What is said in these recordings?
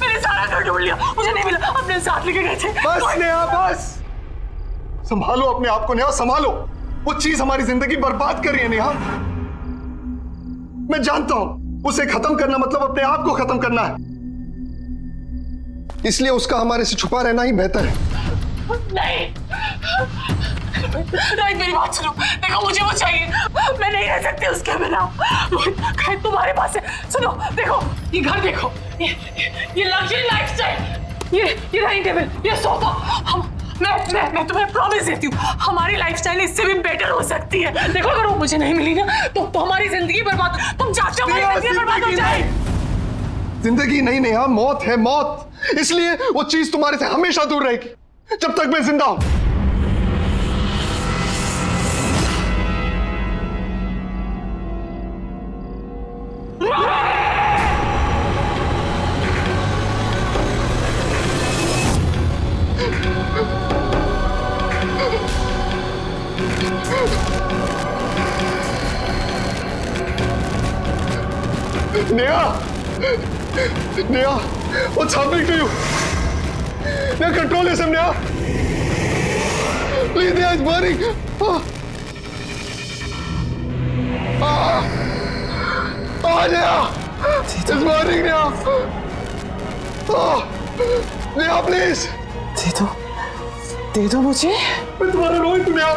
मैंने सारा घर ढूंढ लिया, मुझे नहीं मिला। अपने साथ लेके गए थे। बस नेहा बस, संभालो अपने आप को नेहा, संभालो। वो चीज हमारी जिंदगी बर्बाद कर रही है नेहा। मैं जानता हूं उसे खत्म करना मतलब अपने आप को खत्म करना है, इसलिए उसका हमारे से छुपा रहना ही बेहतर है। नहीं रोहित, मेरी बात सुनो। देखो मुझे वो चाहिए, मैं नहीं रह सकती उसके बिना। रोहित कहीं तुम्हारे पास है। सुनो देखो, ये घर देखो, ये लग्जरी लाइफस्टाइल, ये डाइनिंग टेबल, ये सोफा। मैं तुम्हें प्रॉमिस देती हूँ, हमारी लाइफस्टाइल इससे भी बेटर हो सकती है। देखो अगर वो मुझे नहीं मिली ना तो हमारी जिंदगी बर्बाद, तुम चाहते हो हमारी जिंदगी बर्बाद हो जाए। जिंदगी नहीं नेहा, मौत है मौत। इसलिए वो चीज तुम्हारे से हमेशा दूर रहेगी जब तक मैं जिंदा हूं। Neha, Neha, what's happening to you? Neha, control yourself, Neha. Please, Neha, it's burning. Neha, it's burning, Neha. Neha, please. दे दो मुझे। मैं तुम्हारा रोहित हूँ Neha.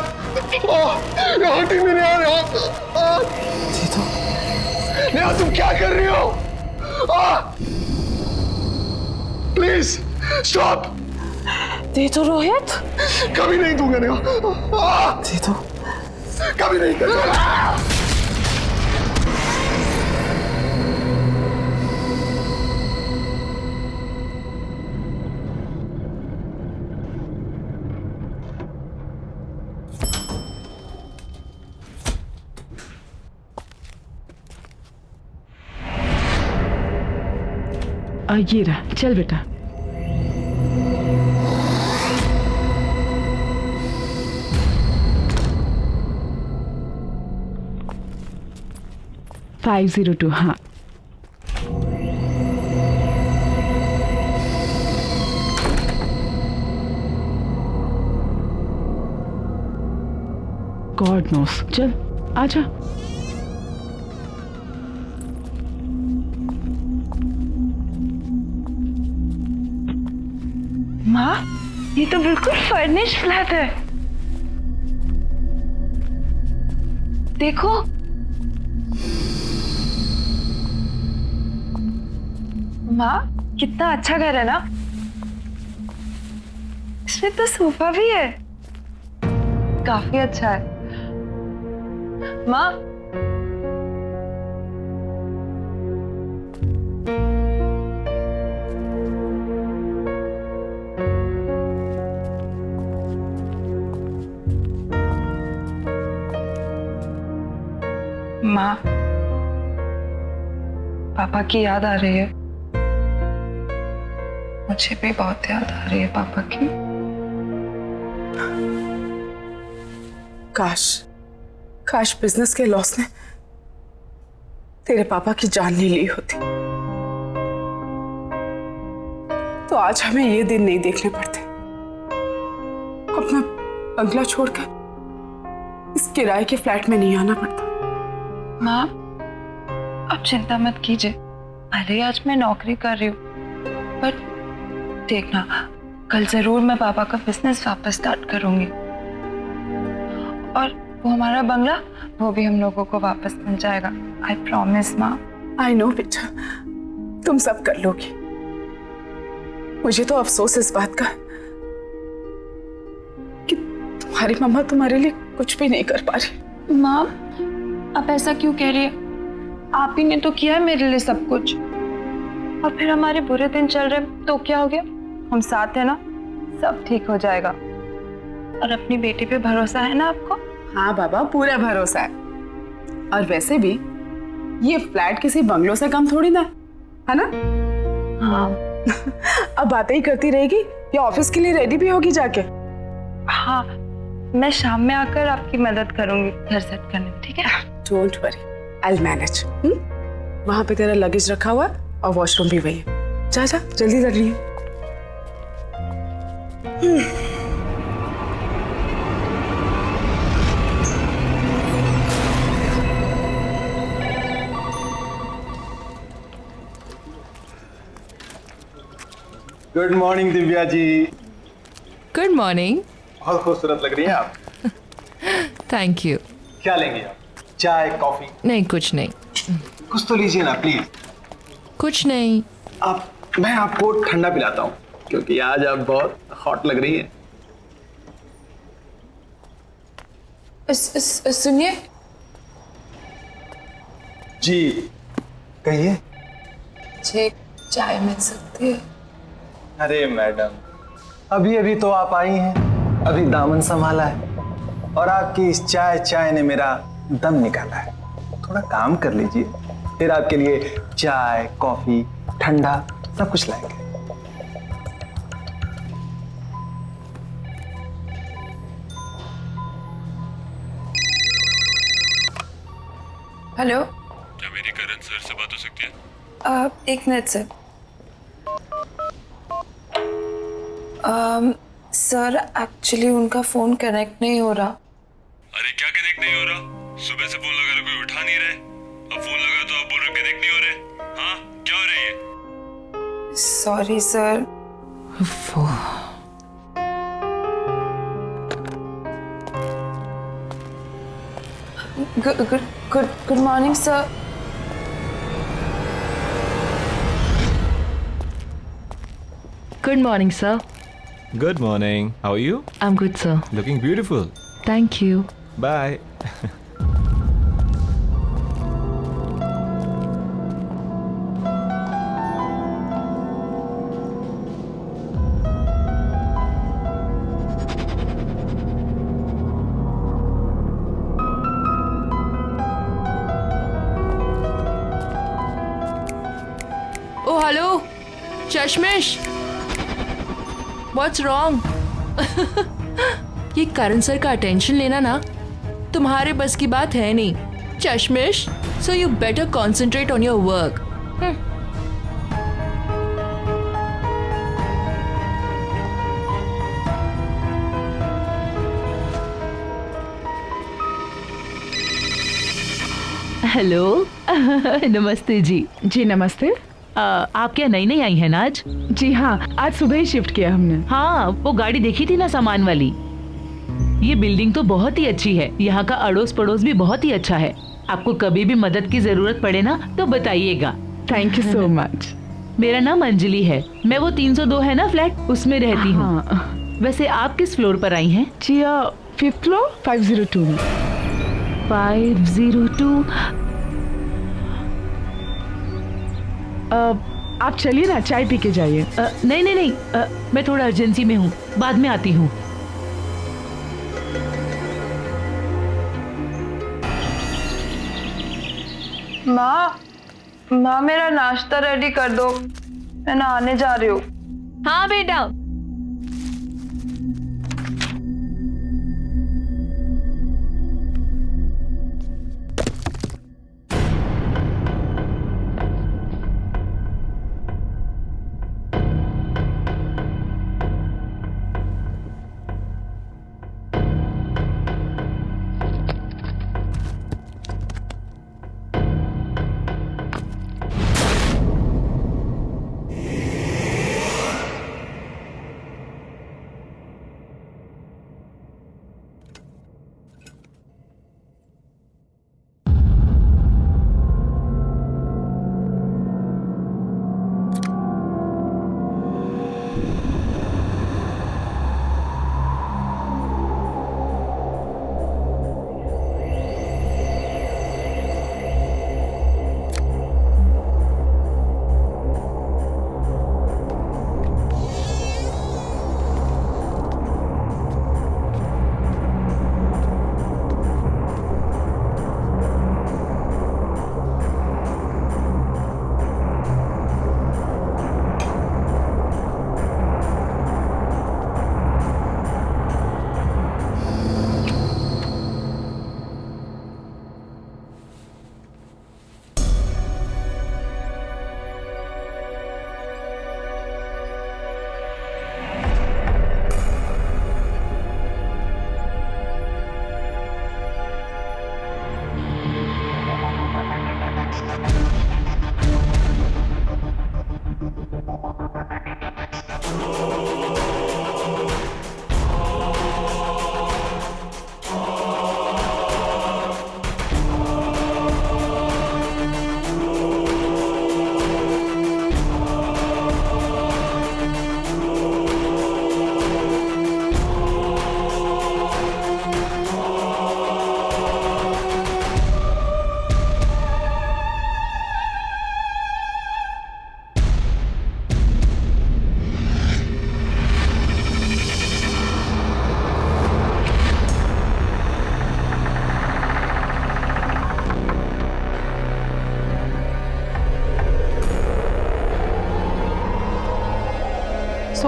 You're hurting me, Neha, Neha. दे दो। नेहा, तुम क्या कर रही हो? Please stop. दे दो रोहित। कभी नहीं दूंगा नेहा। दे दो। कभी नहीं करूंगा। ये रहा, चल बेटा। $502, हाँ। गॉड नोस, चल आजा। माँ, ये तो बिल्कुल फर्निश्ड फ्लैट है। देखो, माँ कितना अच्छा घर है ना। इसमें तो सोफा भी है, काफी अच्छा है। माँ, माँ, पापा की याद आ रही है। मुझे भी बहुत याद आ रही है पापा की। काश बिजनेस के लॉस ने तेरे पापा की जान नहीं ली होती, तो आज हमें ये दिन नहीं देखने पड़ते। अपना बंगला छोड़कर इस किराए के फ्लैट में नहीं आना पड़ता। माँ, आप चिंता मत कीजिए। अरे आज मैं नौकरी कर रही हूँ, पर देखना कल जरूर मैं पापा का बिजनेस वापस स्टार्ट करूंगी, और वो हमारा बंगला, वो भी हम लोगों को वापस मिल जाएगा। आई प्रॉमिस माँ। आई नो बेटा, तुम सब कर लोगी। मुझे तो अफसोस इस बात का तुम्हारी मम्मा तुम्हारे लिए कुछ भी नहीं कर पा रही। माँ, आप ऐसा क्यों कह रही है? आप ही ने तो किया है मेरे लिए सब कुछ। और फिर हमारे बुरे दिन चल रहे तो क्या हो गया? हम साथ हैं ना, सब ठीक हो जाएगा। और अपनी बेटी पे भरोसा है ना आपको? हाँ बाबा, पूरा भरोसा है। और वैसे भी ये फ्लैट किसी बंगलों से कम थोड़ी ना है ना? हाँ। अब बातें ही करती रहेगी या ऑफिस के लिए रेडी भी होगी जाके? हाँ, मैं शाम में आकर आपकी मदद करूंगी घर सेट करने में, ठीक है? Don't worry, I will manage. वहां पे तेरा लगेज रखा हुआ है और वॉशरूम भी वही है। जा जा, जल्दी कर रही है। Good morning Divya ji. Good morning. बहुत खूबसूरत लग रही हैं आप। Thank you. क्या लेंगे आप? चाय, कॉफी? नहीं, कुछ नहीं। कुछ तो लीजिए ना प्लीज। कुछ नहीं। मैं आपको ठंडा पिलाता हूँ क्योंकि आज आप बहुत हॉट लग रही हैं। सुनिए जी कहिए। मुझे चाय मिल सकती है? अरे मैडम, अभी अभी तो आप आई हैं, अभी दामन संभाला है और आपकी इस चाय ने मेरा दम निकाला है। थोड़ा काम कर लीजिए, फिर आपके लिए चाय, कॉफी, ठंडा सब कुछ लाएंगे। हेलो, क्या मेरी करण सर से बात हो सकती है? एक मिनट सर। सर एक्चुअली उनका फोन कनेक्ट नहीं हो रहा। अरे क्या कनेक्ट नहीं हो रहा? सुबह से फोन लगा रहा, कोई उठा नहीं रहे। अब फोन लगा तो आप बोल रहे कनेक्ट नहीं हो रहे। हाँ, क्या हो रही है? Sorry sir. Good morning sir. Good morning, sir. Good morning. How are you? I'm good, sir. Looking beautiful. Thank you. Bye. Oh, hello, चश्मिश। What's wrong? ये करण सर का अटेंशन लेना ना तुम्हारे बस की बात है नहीं, चश्मिश। So you better concentrate on your work. Hello. नमस्ते जी। जी नमस्ते। आप क्या नई नई आई हैं ना आज? जी हाँ, आज सुबह ही शिफ्ट किया हमने। हाँ, वो गाड़ी देखी थी ना सामान वाली। ये बिल्डिंग तो बहुत ही अच्छी है, यहाँ का अड़ोस पड़ोस भी बहुत ही अच्छा है। आपको कभी भी मदद की जरूरत पड़े ना तो बताइएगा। Thank you so much. मेरा नाम अंजलि है, मैं वो 302 है ना फ्लैट, उसमें रहती हूँ। हाँ। वैसे आप किस फ्लोर पर आई हैं? जी 5th फ्लोर 502 में। 502। आप चलिए ना, चाय पी के जाइए। नहीं नहीं नहीं, मैं थोड़ा अर्जेंसी में हूँ, बाद में आती हूँ। माँ मेरा नाश्ता रेडी कर दो, मैं नहाने जा रही हूँ। हाँ बेटा।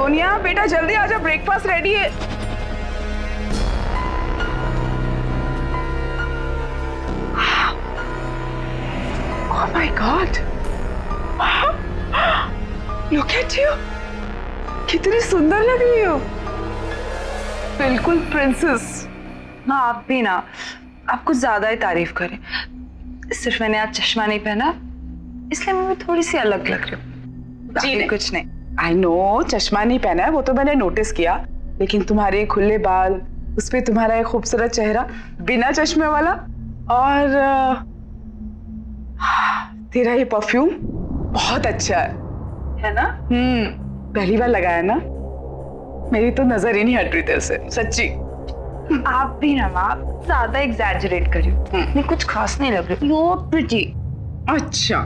सोनिया बेटा जल्दी आ जा, ब्रेकफास्ट रेडी है। Oh my God! Look at you! कितनी सुंदर लग रही हो, बिल्कुल प्रिंसेस। माँ आप भी ना, आप कुछ ज्यादा ही तारीफ करें। सिर्फ मैंने आज चश्मा नहीं पहना इसलिए मैं थोड़ी सी अलग लग रही हूँ, बाकी कुछ नहीं। आई नो चश्मा नहीं पहना है वो तो मैंने नोटिस किया, लेकिन तुम्हारे खुले बाल, उस पे तुम्हारा एक खूबसूरत चेहरा बिना चश्मे वाला, और तेरा ये परफ्यूम बहुत अच्छा है ना? पहली बार लगाया ना, मेरी तो नजर ही नहीं हट रही तेरे से, सच्ची। आप भी ना माँ ज्यादा एग्जैजरेट कर रही हो, नहीं कुछ खास नहीं लग रही। You pretty. अच्छा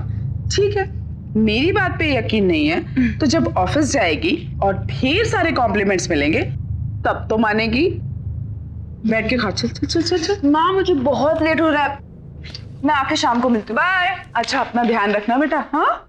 ठीक है, मेरी बात पे यकीन नहीं है तो जब ऑफिस जाएगी और ढेर सारे कॉम्प्लीमेंट्स मिलेंगे तब तो मानेगी। बैठ के खा, चल चल चल चल चल। माँ मुझे बहुत लेट हो रहा है, मैं आके शाम को मिलती हूँ। बाय। अच्छा अपना ध्यान रखना बेटा। हाँ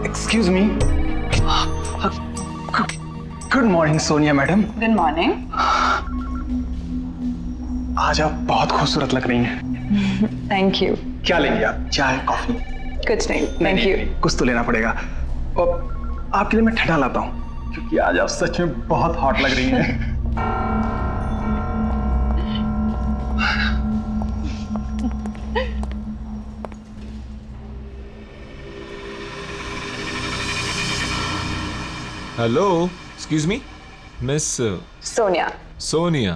excuse me. Good morning Sonia madam. Good morning. आज आप बहुत खूबसूरत लग रही हैं। Thank you. क्या लेंगे आप, चाय कॉफी? कुछ नहीं, थैंक यू। कुछ तो लेना पड़ेगा। और आपके लिए मैं ठंडा लाता हूँ क्योंकि आज आप सच में बहुत हॉट लग रही हैं। Hello, excuse me, miss Sonia. Sonia,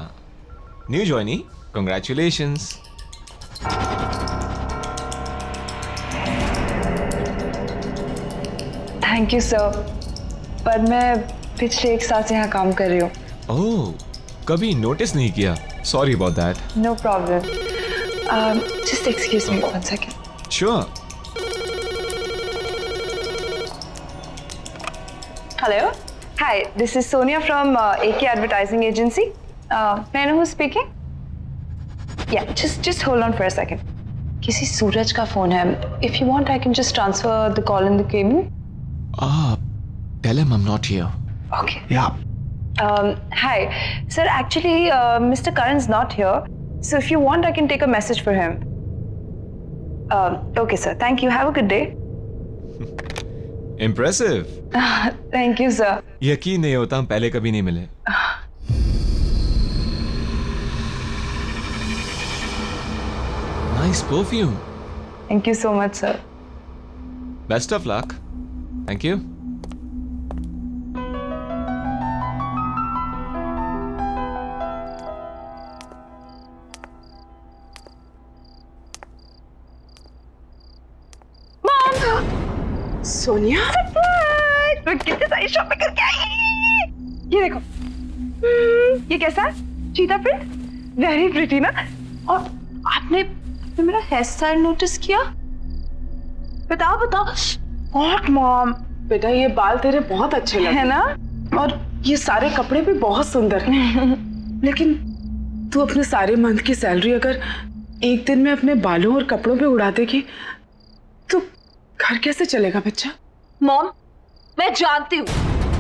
new joinee, congratulations. Thank you sir, पर मैं पिछले 1 साल से यहाँ काम कर रही हूँ। ओह, कभी नोटिस नहीं किया, sorry about that. No problem, just excuse me 1 second. Sure. Hello. Hi, this is Sonia from AK Advertising Agency. May I know who's speaking? Yeah, just hold on for a second. किसी सूरज का phone है. If you want, I can just transfer the call in the cable. Tell him I'm not here. Okay. Yeah. Hi, sir. Actually, Mr. Karan's not here. So if you want, I can take a message for him. Okay, sir. Thank you. Have a good day. Impressive. Thank you, sir. यकीन नहीं होता हम पहले कभी नहीं मिले। Nice perfume. Thank you so much, sir. Best of luck. Thank you. Sonia मैं कितनी सारी शॉपिंग करके आई। ये देखो, ये कैसा है? चीता प्रिंट, वेरी प्रिटी ना। और आपने मेरा हेयर स्टाइल नोटिस किया? बताओ बताओ। व्हाट मॉम, बेटा ये बाल तेरे बहुत अच्छे लग है ना? और ये सारे कपड़े भी बहुत सुंदर हैं। लेकिन तू अपने सारे मंथ की सैलरी अगर एक दिन में अपने बालों और कपड़ों पे उड़ा देगी तो घर कैसे चलेगा बच्चा? मॉम, मैं जानती हूँ,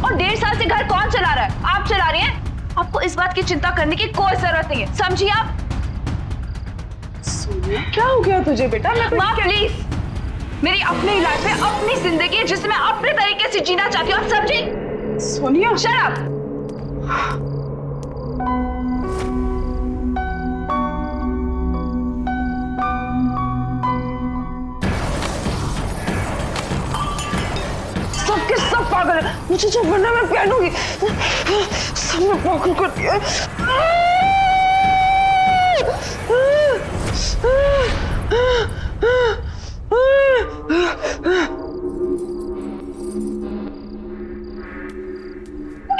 और 1.5 साल से घर कौन चला रहा है? आप चला रही हैं। आपको इस बात की चिंता करने की कोई जरूरत नहीं है, समझिए आप? सोनिया क्या हो गया तुझे बेटा? माँ प्लीज, मेरी अपनी लाइफ है, अपनी जिंदगी है जिसे मैं अपने तरीके से जीना चाहती हूँ, आप समझी? Sonia shut up. मुझे जो बनना मैं पहनूंगी। सबने पागल कर दिया।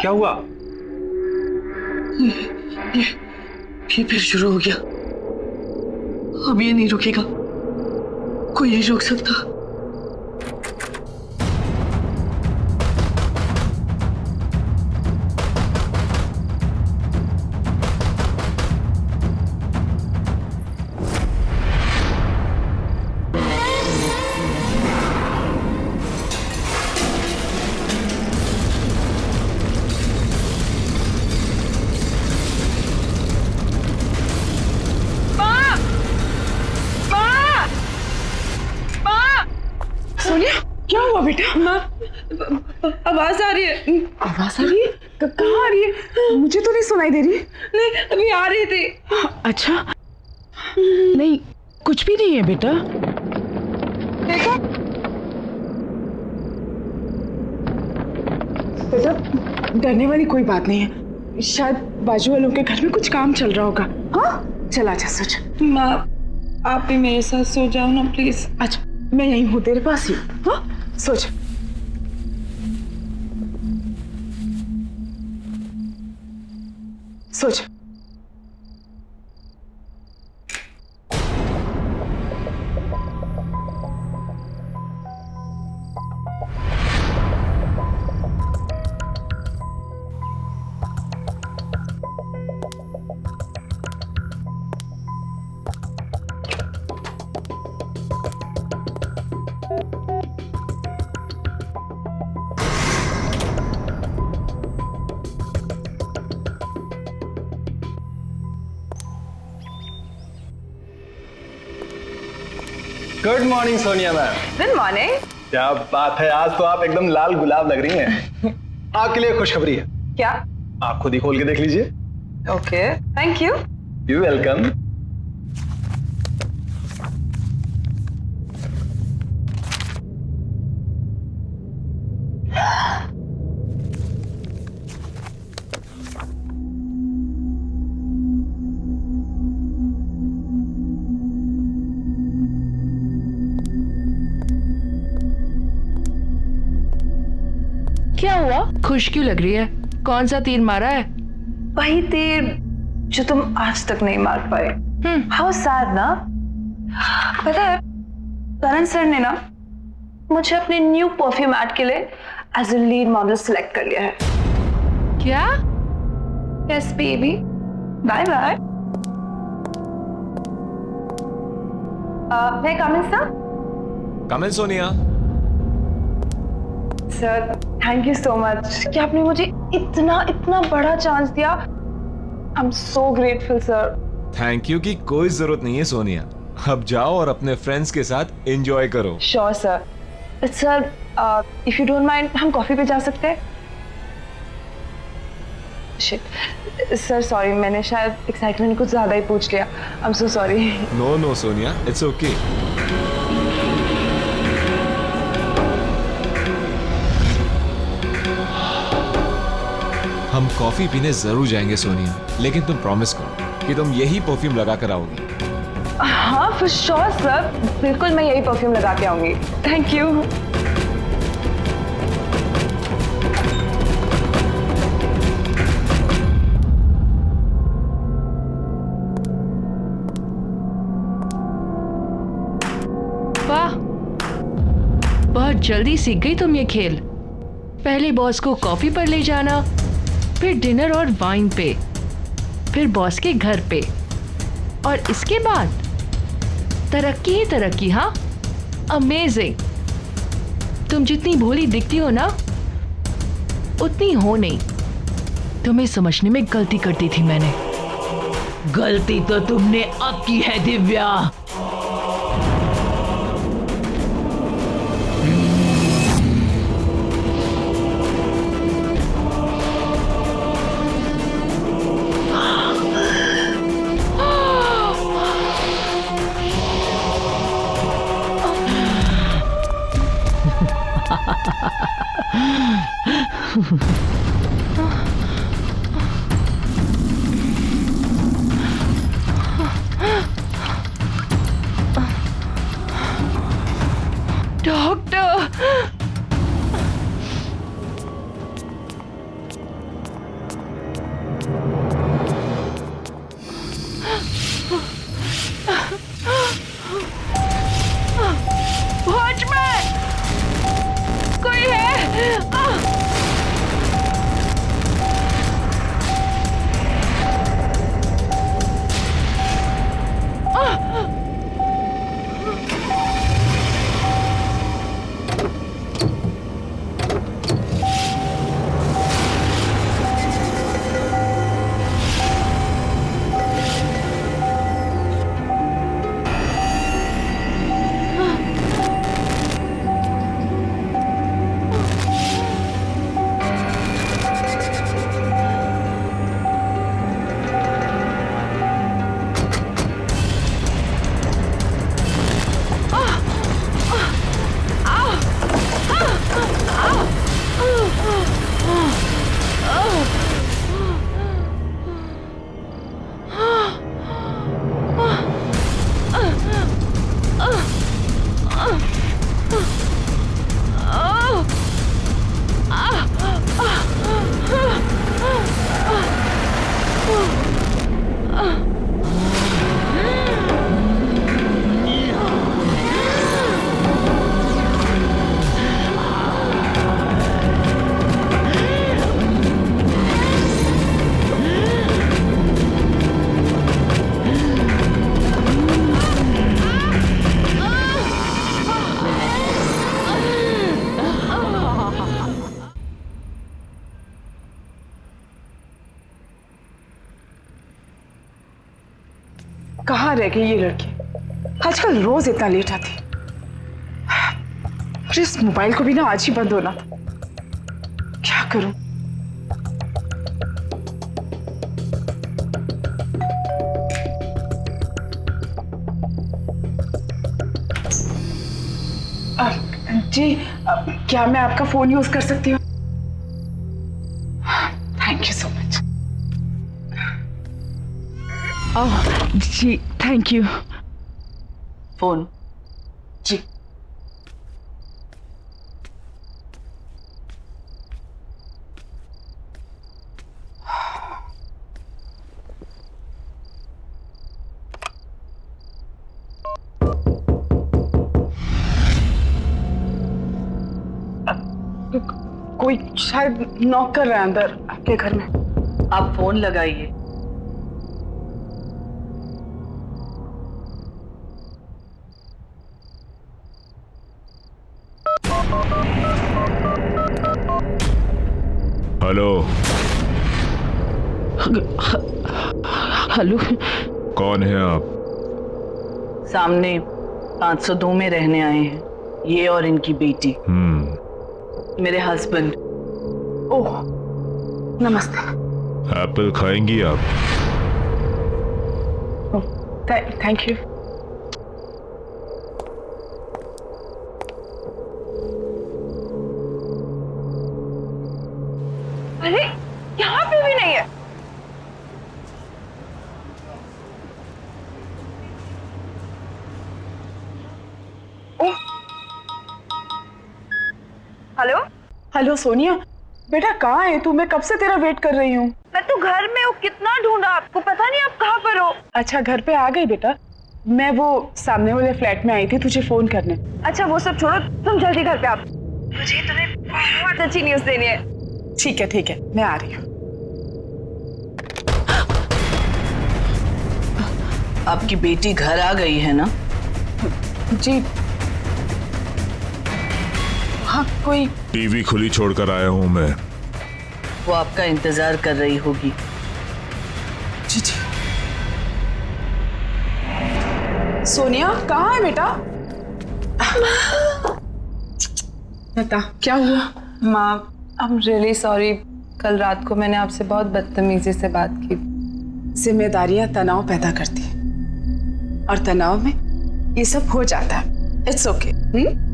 क्या हुआ? ये फिर शुरू हो गया। अब ये नहीं रुकेगा, कोई नहीं रोक सकता। सोनिया क्या हुआ बेटा? माँ, आवाज आ रही है। आवाज आ रही है? कहाँ आ रही है? मुझे तो नहीं सुनाई दे रही। नहीं, अभी आ रही थी। अच्छा नहीं, कुछ भी नहीं है बेटा। देखो बेटा डरने वाली कोई बात नहीं है, शायद बाजू वालों के घर में कुछ काम चल रहा होगा। हाँ चला जा सोच। माँ, आप भी मेरे साथ सो जाओ ना प्लीज। अच्छा मैं यहीं हूँ तेरे पास ही। हाँ सोच। सोच। Good morning Sonia ma'am. Good morning. क्या बात है, आज तो आप एकदम लाल गुलाब लग रही हैं। आपके लिए खुशखबरी है। क्या? आप खुद ही खोल के देख लीजिए। Okay, thank you. You welcome. क्या हुआ? खुश क्यों लग रही है? कौन सा तीर मारा है? वही तीर जो तुम आज तक नहीं मार पाए। हाउ सैड ना। पता है करण सर ने ना मुझे अपने न्यू परफ्यूम एड के लिए as a lead model select कर लिया है। क्या? Yes baby, bye bye. मैं coming sir. Come in Sonia. Sir thank you so much कि आपने मुझे इतना इतना बड़ा चांस दिया। I am so grateful sir. Thank you की कोई जरूरत नहीं है सोनिया। अब जाओ और अपने फ्रेंड्स के साथ एंजॉय करो। Sure sir. Sir if you don't mind हम कॉफी पे जा सकते हैं? शिट सर, सॉरी, मैंने शायद एक्साइटमेंट कुछ ज्यादा ही पूछ लिया। I am so sorry. No no Sonia, it's okay. हम कॉफी पीने जरूर जाएंगे सोनिया, लेकिन तुम प्रॉमिस करो कि तुम यही परफ्यूम लगा कर आओगी। हाँ फॉर श्योर सर, बिल्कुल मैं यही परफ्यूम लगा के आऊंगी। Thank you. वाह, बहुत जल्दी सीख गई तुम ये खेल। पहले बॉस को कॉफी पर ले जाना, फिर डिनर और वाइन पे, फिर बॉस के घर पे, और इसके बाद तरक्की ही तरक्की। हाँ, अमेजिंग। तुम जितनी भोली दिखती हो ना, उतनी हो नहीं। तुम्हें समझने में गलती कर दी थी मैंने। गलती तो तुमने अब की है दिव्या। डॉक्टर, वॉचमैन, कोई है? कहाँ रह गई ये लड़की? आजकल रोज इतना लेट आती। और इस मोबाइल को भी ना आज ही बंद होना था। क्या करूं? जी, क्या मैं आपका फोन यूज कर सकती हूँ? Thank you so much. जी थैंक यू। फोन जी कोई शायद नॉक कर रहा है अंदर आपके घर में। आप फोन लगाइए। हेलो, हेलो, कौन है आप? सामने 502 में रहने आए हैं, ये और इनकी बेटी। मेरे हस्बैंड। ओह नमस्ते। एप्पल खाएंगी आप? Thank you. अरे यहाँ पे भी नहीं है। हेलो हेलो सोनिया, बेटा कहाँ है तू? मैं कब से तेरा वेट कर रही हूँ। मैं तो घर में हूँ, कितना ढूंढा आपको, पता नहीं आप कहाँ पर हो। अच्छा घर पे आ गई बेटा। मैं वो सामने वाले फ्लैट में आई थी तुझे फोन करने। अच्छा वो सब छोड़ो, तुम जल्दी घर पे आओ, मुझे तुम्हें बहुत अच्छी न्यूज़ देनी है। ठीक है मैं आ रही हूँ। आपकी बेटी घर आ गई है ना? जी हाँ, कोई टीवी खुली छोड़कर आया हूं मैं। वो आपका इंतजार कर रही होगी। जी जी। सोनिया कहाँ है बेटा? बता क्या हुआ? माँ, आई एम रियली सॉरी, कल रात को मैंने आपसे बहुत बदतमीजी से बात की। जिम्मेदारियां तनाव पैदा करती हैं और तनाव में ये सब हो जाता है। It's okay.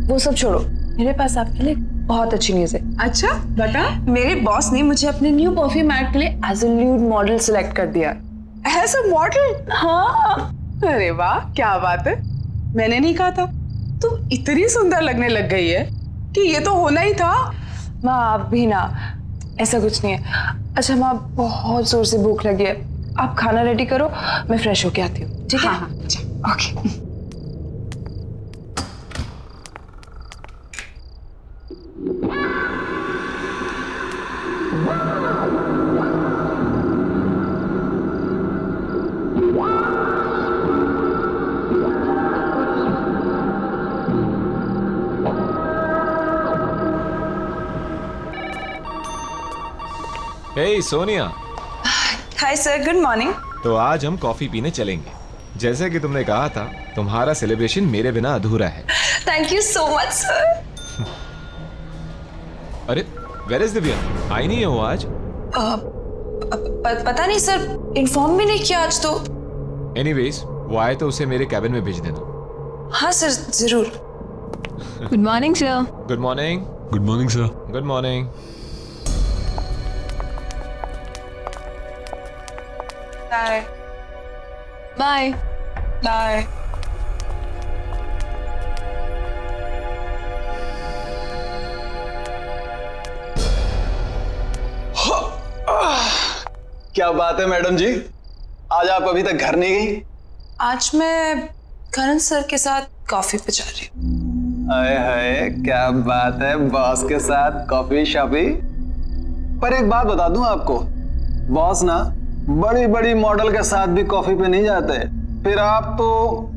वो सब छोड़ो, मेरे पास आपके लिए बहुत अच्छी न्यूज़ है। अच्छा बता। मेरे बॉस ने मुझे अपने न्यू परफ्यूम ऐड के लिए as a new model select कर दिया। As a model? हाँ। अरे वाह, क्या बात है। मैंने नहीं कहा था तू इतनी सुंदर लगने लग गई है कि ये तो होना ही था। माँ आप भी ना, ऐसा कुछ नहीं है। अच्छा माँ, बहुत जोर से भूख लगी है, आप खाना रेडी करो, मैं फ्रेश होके आती हूँ। ठीक है? हाँ, okay. Hey Sonia. Hi sir, good morning. तो आज हम कॉफी पीने चलेंगे। जैसे कि तुमने कहा था, तुम्हारा सेलिब्रेशन मेरे बिना अधूरा है। Thank you so much sir. अरे वेयर इज दिव्या? आई नहीं है वो आज? पता नहीं सर, इन्फॉर्म भी नहीं किया आज तो। एनीवेज, वो आए तो उसे मेरे कैबिन में भेज देना। हाँ सर, जरूर। Good morning sir. Good morning. Good morning sir. Good morning. Bye bye bye. क्या बात है मैडम जी, आज आप अभी तक घर नहीं गई? आज मैं करण सर के साथ कॉफी पे जा रही हूँ। हाय हाय, क्या बात है, बॉस के साथ कॉफी शॉपी। पर एक बात बता दूं आपको, बॉस ना बड़ी बड़ी मॉडल के साथ भी कॉफी पे नहीं जाते। फिर आप तो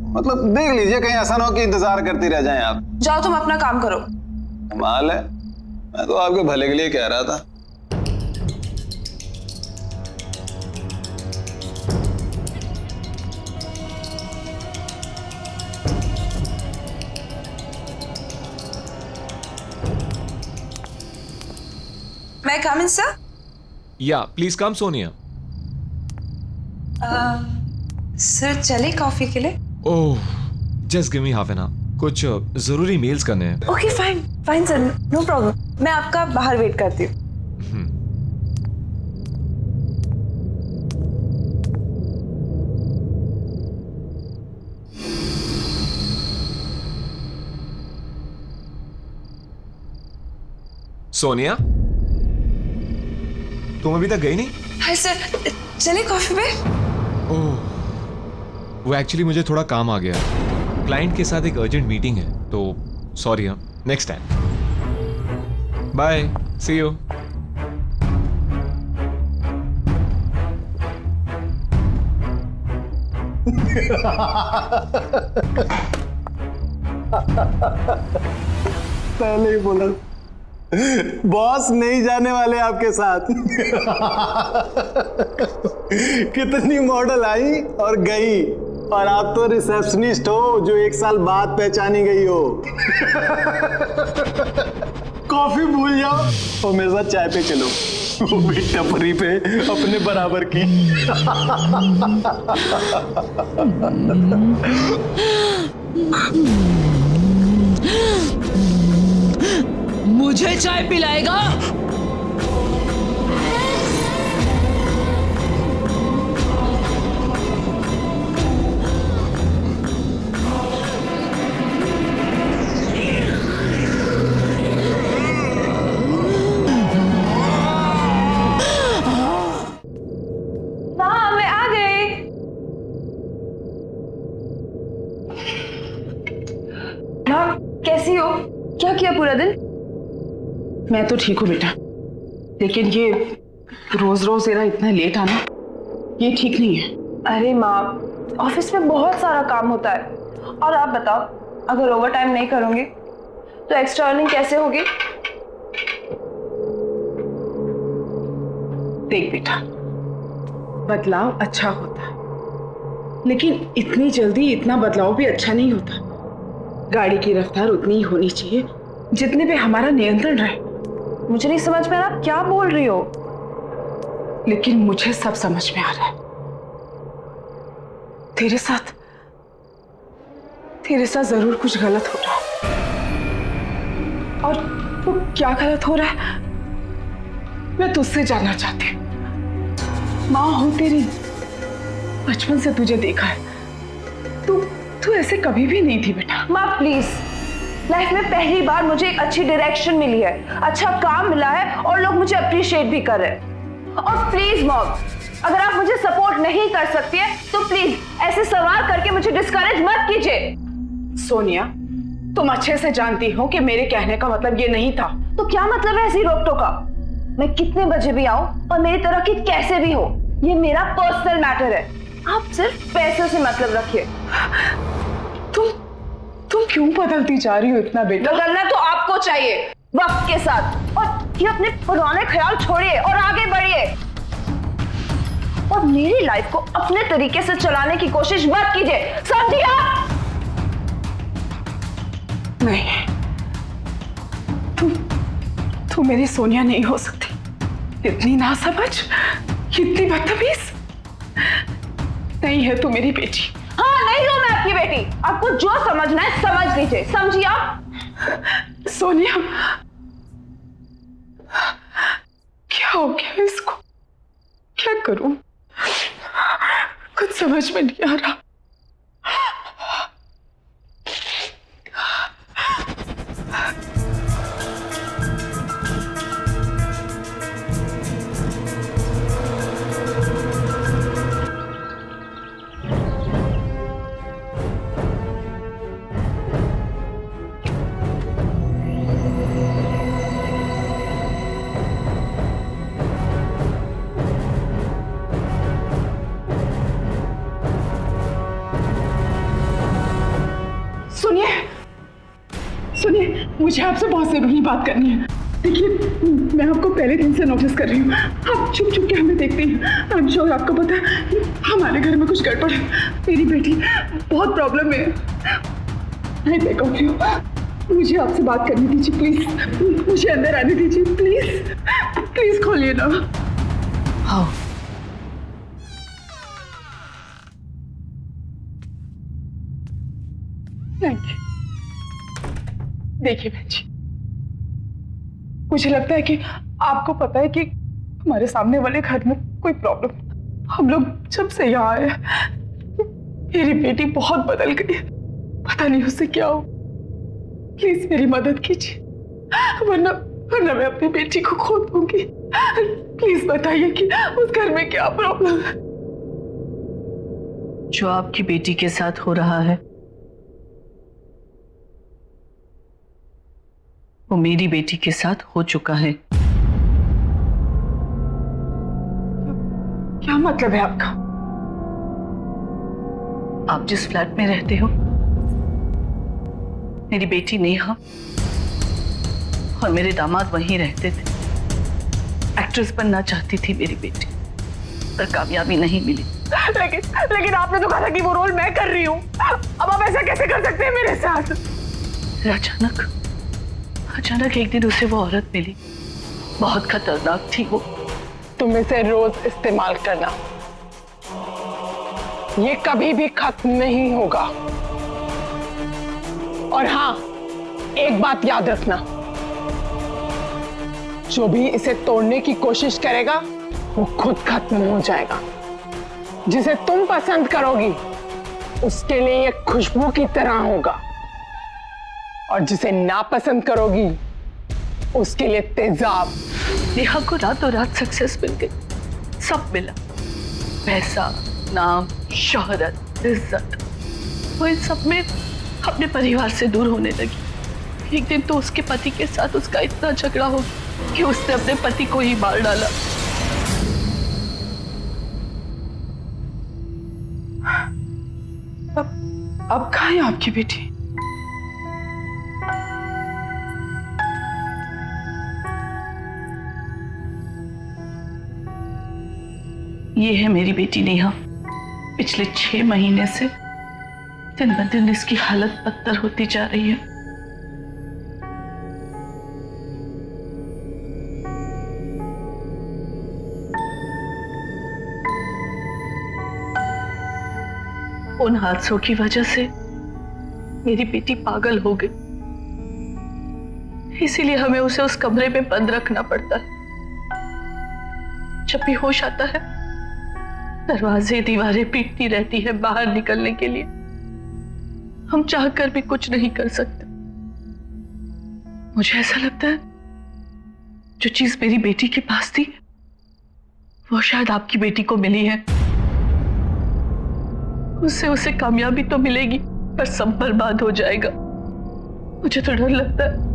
मतलब देख लीजिए, कहीं ऐसा ना हो कि इंतजार करती रह जाएं आप। जाओ तुम अपना काम करो। कमाल है, मैं तो आपके भले के लिए कह रहा था। मैं कम इन सर? या प्लीज कम सोनिया। सर चले कॉफी के लिए? Oh, just give me half an hour, कुछ जरूरी मेल्स करने हैं। Okay fine fine sir, no problem. मैं आपका बाहर वेट करती हूँ। सोनिया, तुम अभी तक गई नहीं? हाय सर, चले कॉफी पे? ओह, वो एक्चुअली मुझे थोड़ा काम आ गया। क्लाइंट के साथ एक अर्जेंट मीटिंग है, तो सॉरी। हाँ, next time. Bye, see you. पहले ही बोला, बॉस नहीं जाने वाले आपके साथ। कितनी मॉडल आई और गई, और आप तो रिसेप्शनिस्ट हो जो 1 साल बाद पहचानी गई हो। कॉफी भूल जाओ और मेरे साथ चाय पे चलो, वो भी टपरी पे अपने बराबर की। मुझे चाय पिलाएगा? हाँ मैं आ गई। माँ कैसी हो? क्या किया पूरा दिन? मैं तो ठीक हूँ बेटा, लेकिन ये रोज रोज तेरा इतना लेट आना, ये ठीक नहीं है। अरे माँ, ऑफिस में बहुत सारा काम होता है, और आप बताओ, अगर ओवर टाइम नहीं करूंगी तो एक्स्ट्रा अर्निंग कैसे होगी? देख बेटा, बदलाव अच्छा होता है, लेकिन इतनी जल्दी इतना बदलाव भी अच्छा नहीं होता। गाड़ी की रफ्तार उतनी ही होनी चाहिए जितने पे हमारा नियंत्रण रहे। मुझे नहीं समझ में आ रहा आप क्या बोल रही हो। लेकिन मुझे सब समझ में आ रहा है। तेरे साथ जरूर कुछ गलत हो रहा है, और क्या गलत हो रहा है मैं तुझसे जानना चाहती हूँ। माँ हो तेरी, बचपन से तुझे देखा है, तू ऐसे कभी भी नहीं थी बेटा। माँ प्लीज, लाइफ में पहली बार मुझे एक अच्छी डायरेक्शन मिली है, अच्छा काम मिला है और लोग मुझे अप्रिशिएट भी कर रहे हैं। और प्लीज मॉम, अगर आप मुझे सपोर्ट नहीं कर सकती है तो प्लीज ऐसे सवाल करके मुझे डिस्करेज मत कीजिए। सोनिया, तुम अच्छे से जानती हो कि मेरे कहने का मतलब ये नहीं था। तो क्या मतलब है ऐसी रोक टोका? मैं कितने बजे भी आऊं और मेरी तरह की कैसे भी हो, ये मेरा पर्सनल मैटर है। आप सिर्फ पैसे से मतलब रखिए। तुम क्यों बदलती जा रही हो इतना बेटा? बदलना तो आपको चाहिए वक्त के साथ, और ये अपने पुराने ख्याल छोड़िए और आगे बढ़िए और मेरी लाइफ को अपने तरीके से चलाने की कोशिश मत कीजिए, समझिए आप? नहीं, तू मेरी सोनिया नहीं हो सकती। इतनी नासमझ, इतनी बदतमीज नहीं है तू मेरी बेटी। हाँ, नहीं हूं मैं आपकी बेटी। आपको जो समझना है समझ लीजिए, समझिए आप? सोनिया, क्या हो गया इसको? क्या करूं? कुछ समझ में नहीं आ रहा। सुनिए, मुझे आपसे बहुत जरूरी बात करनी है। देखिए, मैं आपको पहले दिन से नोटिस कर रही हूँ, आप छुप छुप के हमें देखते हैं। आई एम श्योर आपको पता है हमारे घर में कुछ गड़बड़ है। मेरी बेटी बहुत प्रॉब्लम में है। मुझे आपसे बात करनी दीजिए प्लीज, मुझे अंदर आने दीजिए प्लीज, प्लीज खोलिए ना। हाँ, थैंक यू। देखिए बहन जी, मुझे लगता है कि आपको पता है कि हमारे सामने वाले घर में कोई प्रॉब्लम। हम लोग जब से यहाँ आए, मेरी बेटी बहुत बदल गई है, पता नहीं उससे क्या हो। प्लीज मेरी मदद कीजिए, वरना मैं अपनी बेटी को खो दूंगी। प्लीज बताइए कि उस घर में क्या प्रॉब्लम है। जो आपकी बेटी के साथ हो रहा है वो मेरी बेटी के साथ हो चुका है। क्या मतलब है आपका? आप जिस फ्लैट में रहते हो, मेरी बेटी नेहा और मेरे दामाद वहीं रहते थे। एक्ट्रेस बनना चाहती थी मेरी बेटी, पर कामयाबी नहीं मिली। लेकिन आपने तो कहा था कि वो रोल मैं कर रही हूँ। अब आप ऐसा कैसे कर सकते हैं मेरे साथ? अचानक एक दिन उसे वो औरत मिली, बहुत खतरनाक थी वो। तुम इसे रोज इस्तेमाल करना, ये कभी भी खत्म नहीं होगा। और हाँ, एक बात याद रखना, जो भी इसे तोड़ने की कोशिश करेगा वो खुद खत्म हो जाएगा। जिसे तुम पसंद करोगी उसके लिए ये खुशबू की तरह होगा, और जिसे नापसंद करोगी उसके लिए तेजाब। नेहा को रातों रात सक्सेस मिल गई, सब मिला, पैसा, नाम, शोहरत, इज्जत। वो इन सब में अपने परिवार से दूर होने लगी। एक दिन तो उसके पति के साथ उसका इतना झगड़ा हो गया कि उसने अपने पति को ही मार डाला। अब कहाँ है आपकी बेटी? ये है मेरी बेटी नेहा। पिछले 6 महीने से दिन ब दिन इसकी हालत बदतर होती जा रही है। उन हादसों की वजह से मेरी बेटी पागल हो गई। इसीलिए हमें उसे उस कमरे में बंद रखना पड़ता है। जब भी होश आता है दरवाजे दीवारें पीटती रहती है बाहर निकलने के लिए। हम चाहकर भी कुछ नहीं कर सकते। मुझे ऐसा लगता है जो चीज मेरी बेटी के पास थी वो शायद आपकी बेटी को मिली है। उससे उसे कामयाबी तो मिलेगी पर सब बर्बाद हो जाएगा। मुझे तो डर लगता है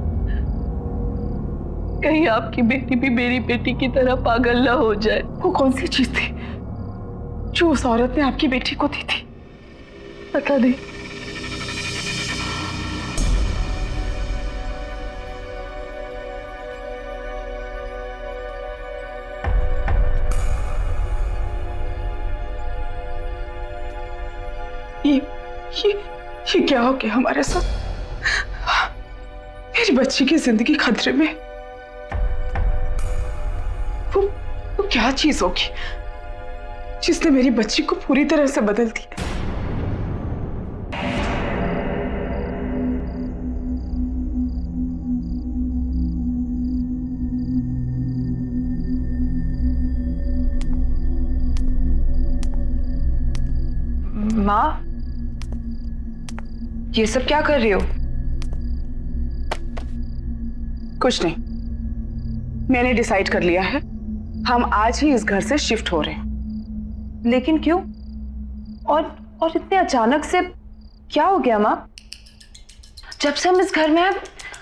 कहीं आपकी बेटी भी मेरी बेटी की तरह पागल ना हो जाए। वो कौन सी चीज थी जो उस औरत ने आपकी बेटी को दी थी? पता नहीं। ये क्या हो गया हमारे साथ? मेरी बच्ची की जिंदगी खतरे में। वो क्या चीज होगी जिसने मेरी बच्ची को पूरी तरह से बदल दिया? माँ, ये सब क्या कर रही हो? कुछ नहीं, मैंने डिसाइड कर लिया है हम आज ही इस घर से शिफ्ट हो रहे हैं। लेकिन क्यों? और इतने अचानक से क्या हो गया माँ? जब से हम इस घर में हैं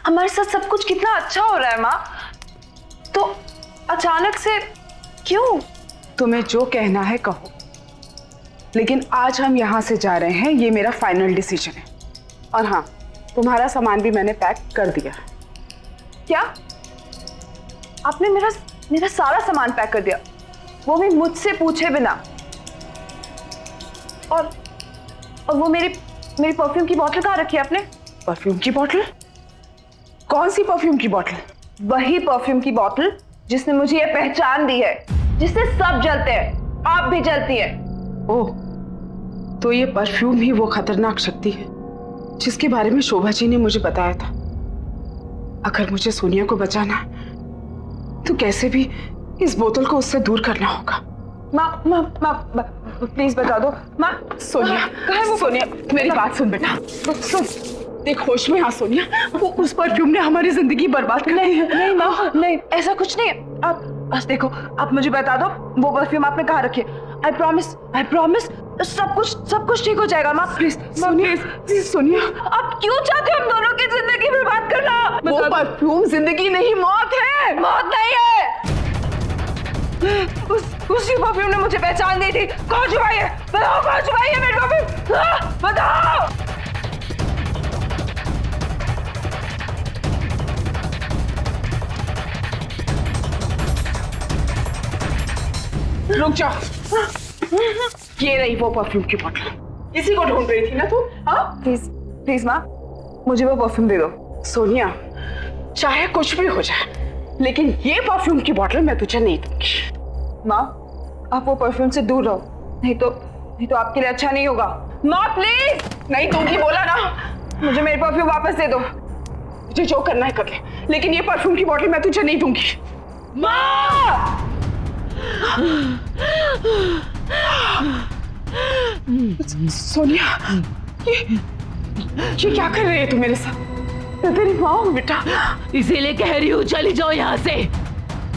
हमारे साथ सब कुछ कितना अच्छा हो रहा है माँ, तो अचानक से क्यों? तुम्हें जो कहना है कहो, लेकिन आज हम यहां से जा रहे हैं, ये मेरा फाइनल डिसीजन है। और हाँ, तुम्हारा सामान भी मैंने पैक कर दिया है। क्या? आपने मेरा सारा सामान पैक कर दिया, वो भी मुझसे पूछे बिना? और वो मेरी परफ्यूम की बोतल कहाँ रखी है आपने? परफ्यूम की बोतल? कौन सी परफ्यूम की बोतल? वही परफ्यूम की बोतल जिसने मुझे ये पहचान दी है, जिससे सब जलते हैं, आप भी जलती हैं। ओह, तो ये परफ्यूम ही वो खतरनाक शक्ति है जिसके बारे में शोभा जी ने मुझे बताया था। अगर मुझे सोनिया को बचाना है तो कैसे भी इस बोतल को उससे दूर करना होगा। माँ प्लीज बता दो। माँ, सोनिया, कहाँ है वो? सोनिया मेरी बात सुन बेटा, सुन, देख होश में आ सोनिया, वो उस परफ्यूम ने हमारी जिंदगी बर्बाद कर दी है। नहीं माँ, नहीं, ऐसा कुछ नहीं है। आप बस देखो, आप मुझे बता दो वो परफ्यूम आपने कहाँ रखी है। आई प्रॉमिस सब कुछ ठीक हो जाएगा माँ। प्लीज सोनिया, आप क्यों चाहते हो हम दोनों की जिंदगी बर्बाद करना? वो परफ्यूम जिंदगी नहीं मौत है। मौत नहीं है। उसी परफ्यूम ने मुझे पहचान दी थी। कौन छुपाई है? बताओ कौन छुपाई है मेरी परफ्यूम? बताओ। रुक जाओ, ये रही वो परफ्यूम की बोतल। इसी को ढूंढ रही थी ना तू? हाँ, प्लीज माँ, मुझे वो परफ्यूम दे दो। सोनिया, चाहे कुछ भी हो जाए लेकिन ये परफ्यूम की बोतल मैं तुझे नहीं दूंगी। माँ, आप वो परफ्यूम से दूर रहो, नहीं तो आपके लिए अच्छा नहीं होगा। माँ प्लीज। नहीं दूंगी बोला ना। मुझे मेरी परफ्यूम वापस दे दो। तुझे जो करना है कर ले, लेकिन ये परफ्यूम की बोतल मैं तुझे नहीं दूंगी। माँ! सोनिया, ये क्या कर रही है तू मेरे साथ? मैं तेरी माँ हूँ बेटा। इसीलिए कह रही हूँ चली जाओ यहाँ से,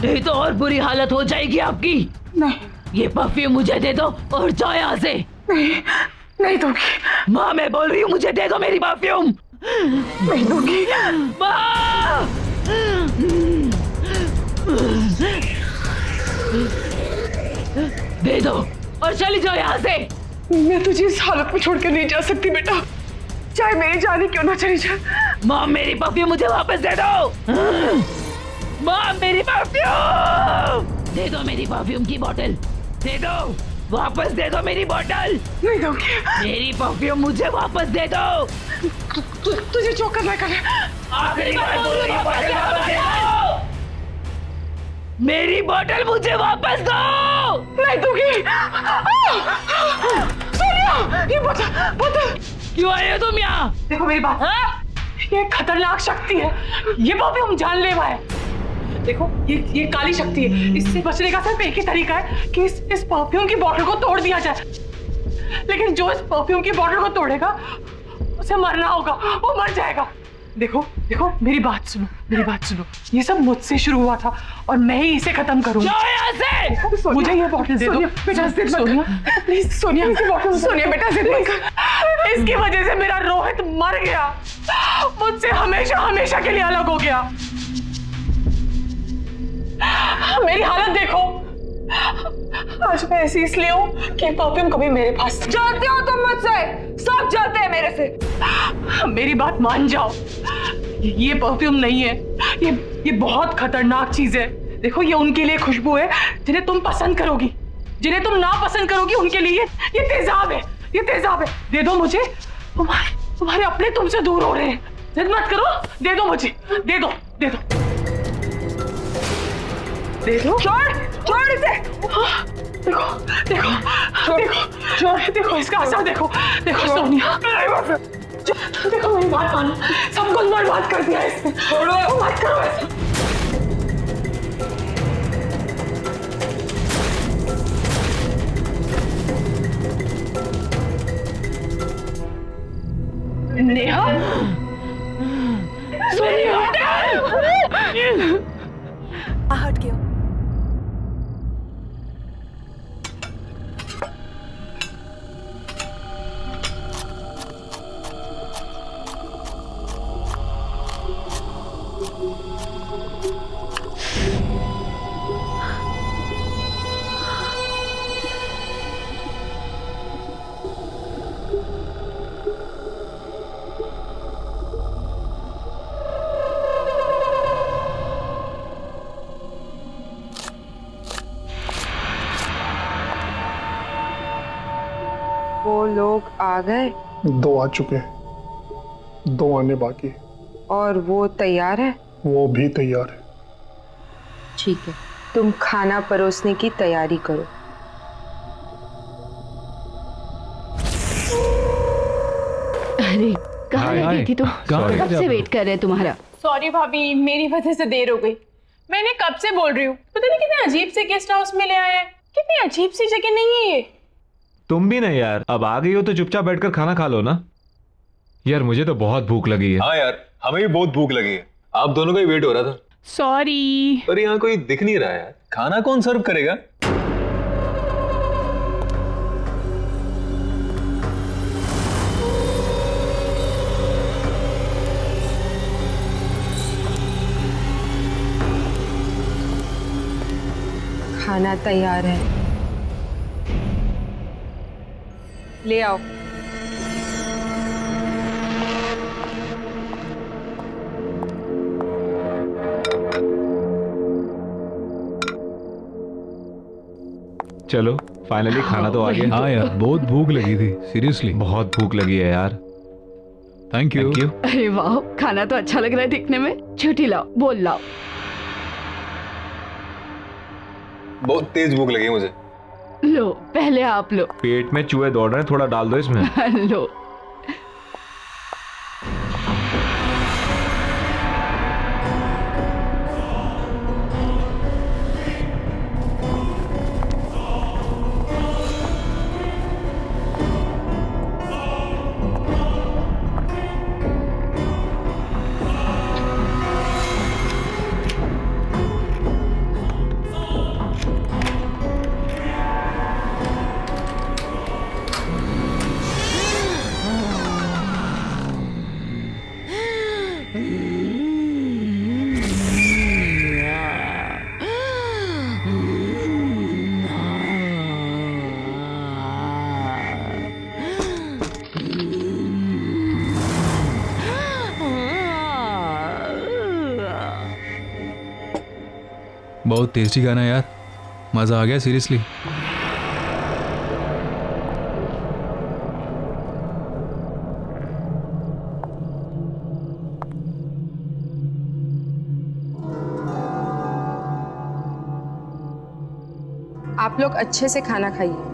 नहीं तो और बुरी हालत हो जाएगी आपकी। नहीं, ये परफ्यूम मुझे दे दो और जाओ यहाँ से। नहीं दूंगी। माँ, मैं बोल रही हूँ मुझे दे दो मेरी परफ्यूम। नहीं दूंगी। माँ! दे दो और चली जाओ यहाँ से। मैं तुझे इस हालत में छोड़कर नहीं जा सकती बेटा, चाहे मेरी जान ही क्यों ना चली जाए। माँ, मेरी परफ्यूम मुझे वापस दे दो। माँ, मेरी परफ्यूम दे दो, मेरी परफ्यूम की बोतल दे दो, वापस दे दो मेरी बोतल। नहीं दूंगी। मेरी परफ्यूम मुझे वापस दे दो। तुझे जो करना कर। आखिरी बार बोल रही हूँ, वापस दे दो। मेरी बोतल मुझे वापस दो। नहीं दूंगी। सोनिया, ये बोतल क्यों आए हो तुम यहाँ? देखो मेरी बात। ये खतरनाक शक्ति है। ये परफ्यूम जानलेवा है। देखो ये काली शक्ति है। इससे बचने का सिर्फ एक ही तरीका है कि इस परफ्यूम की बोतल को तोड़ दिया जाए। लेकिन जो इस परफ्यूम की बोतल को तोड़ेगा उसे मरना होगा, वो मर जाएगा। देखो देखो मेरी बात सुनो। ये सब मुझसे शुरू हुआ था और मैं ही इसे खत्म करूंगा। मुझे ये बोतल दे दो बेटा। सोनिया प्लीज, सोनिया सोनिया बेटा जिद मत कर। इसकी वजह से मेरा रोहित मर गया, मुझसे हमेशा हमेशा के लिए अलग हो गया। मेरी हालत देखो, आज मैं ऐसी इसलिए हूँ कि परफ्यूम कभी मेरे पास। जलते हो तुम मुझसे, सब जलते हैं मेरे से। मेरी बात मान जाओ, ये परफ्यूम नहीं है, ये बहुत खतरनाक चीज है। देखो ये उनके लिए खुशबू है जिन्हें तुम पसंद करोगी, जिन्हें तुम ना पसंद करोगी उनके लिए ये तेजाब है, ये तेजाब है। दे दो मुझे, तुम्हारे अपने तुमसे दूर हो रहे हैं। जिद मत करो, दे दो मुझे, दे दो दे दो दे दो। छोड़ इसे। देखो देखो देखो देखो इसका असर देखो। देखो सोनिया, देखो मेरी बात मानो, सब कुछ बर्बाद कर दिया इसने। छोड़ो, मत करो ऐसा। नेहा, सोनिया हट गया। वो लोग आ गए? 2 आ चुके हैं, 2 आने बाकी। और वो तैयार है? वो भी तैयार है। ठीक है, तुम खाना परोसने की तैयारी करो। अरे कहाँ रह गई थी तुम? कब से वेट कर रहे हैं तुम्हारा। सॉरी भाभी, मेरी वजह से देर हो गई। मैंने कब से बोल रही हूँ, पता नहीं कितने अजीब से गेस्ट हाउस में ले आए हैं। कितनी अजीब सी जगह नहीं है ये। तुम भी नहीं यार, अब आ गई हो तो चुपचाप बैठकर खाना खा लो ना। यार मुझे तो बहुत भूख लगी है। हाँ यार, हमें भी बहुत भूख लगी है। आप दोनों का ही वेट हो रहा था। सॉरी। पर यहाँ कोई दिख नहीं रहा है यार, खाना कौन सर्व करेगा? खाना तैयार है, ले आओ। चलो फाइनली खाना तो आ गया। हाँ यार, बहुत भूख लगी थी, सीरियसली बहुत भूख लगी है यार। Thank you. अरे वाह, खाना तो अच्छा लग रहा है दिखने में। छुट्टी लाओ, बोल लाओ। बहुत तेज भूख लगी है मुझे। लो पहले आप लो। पेट में चूहे दौड़ रहे हैं, थोड़ा डाल दो इसमें। लो। बहुत टेस्टी गाना यार, मजा आ गया सीरियसली। आप लोग अच्छे से खाना खाइए।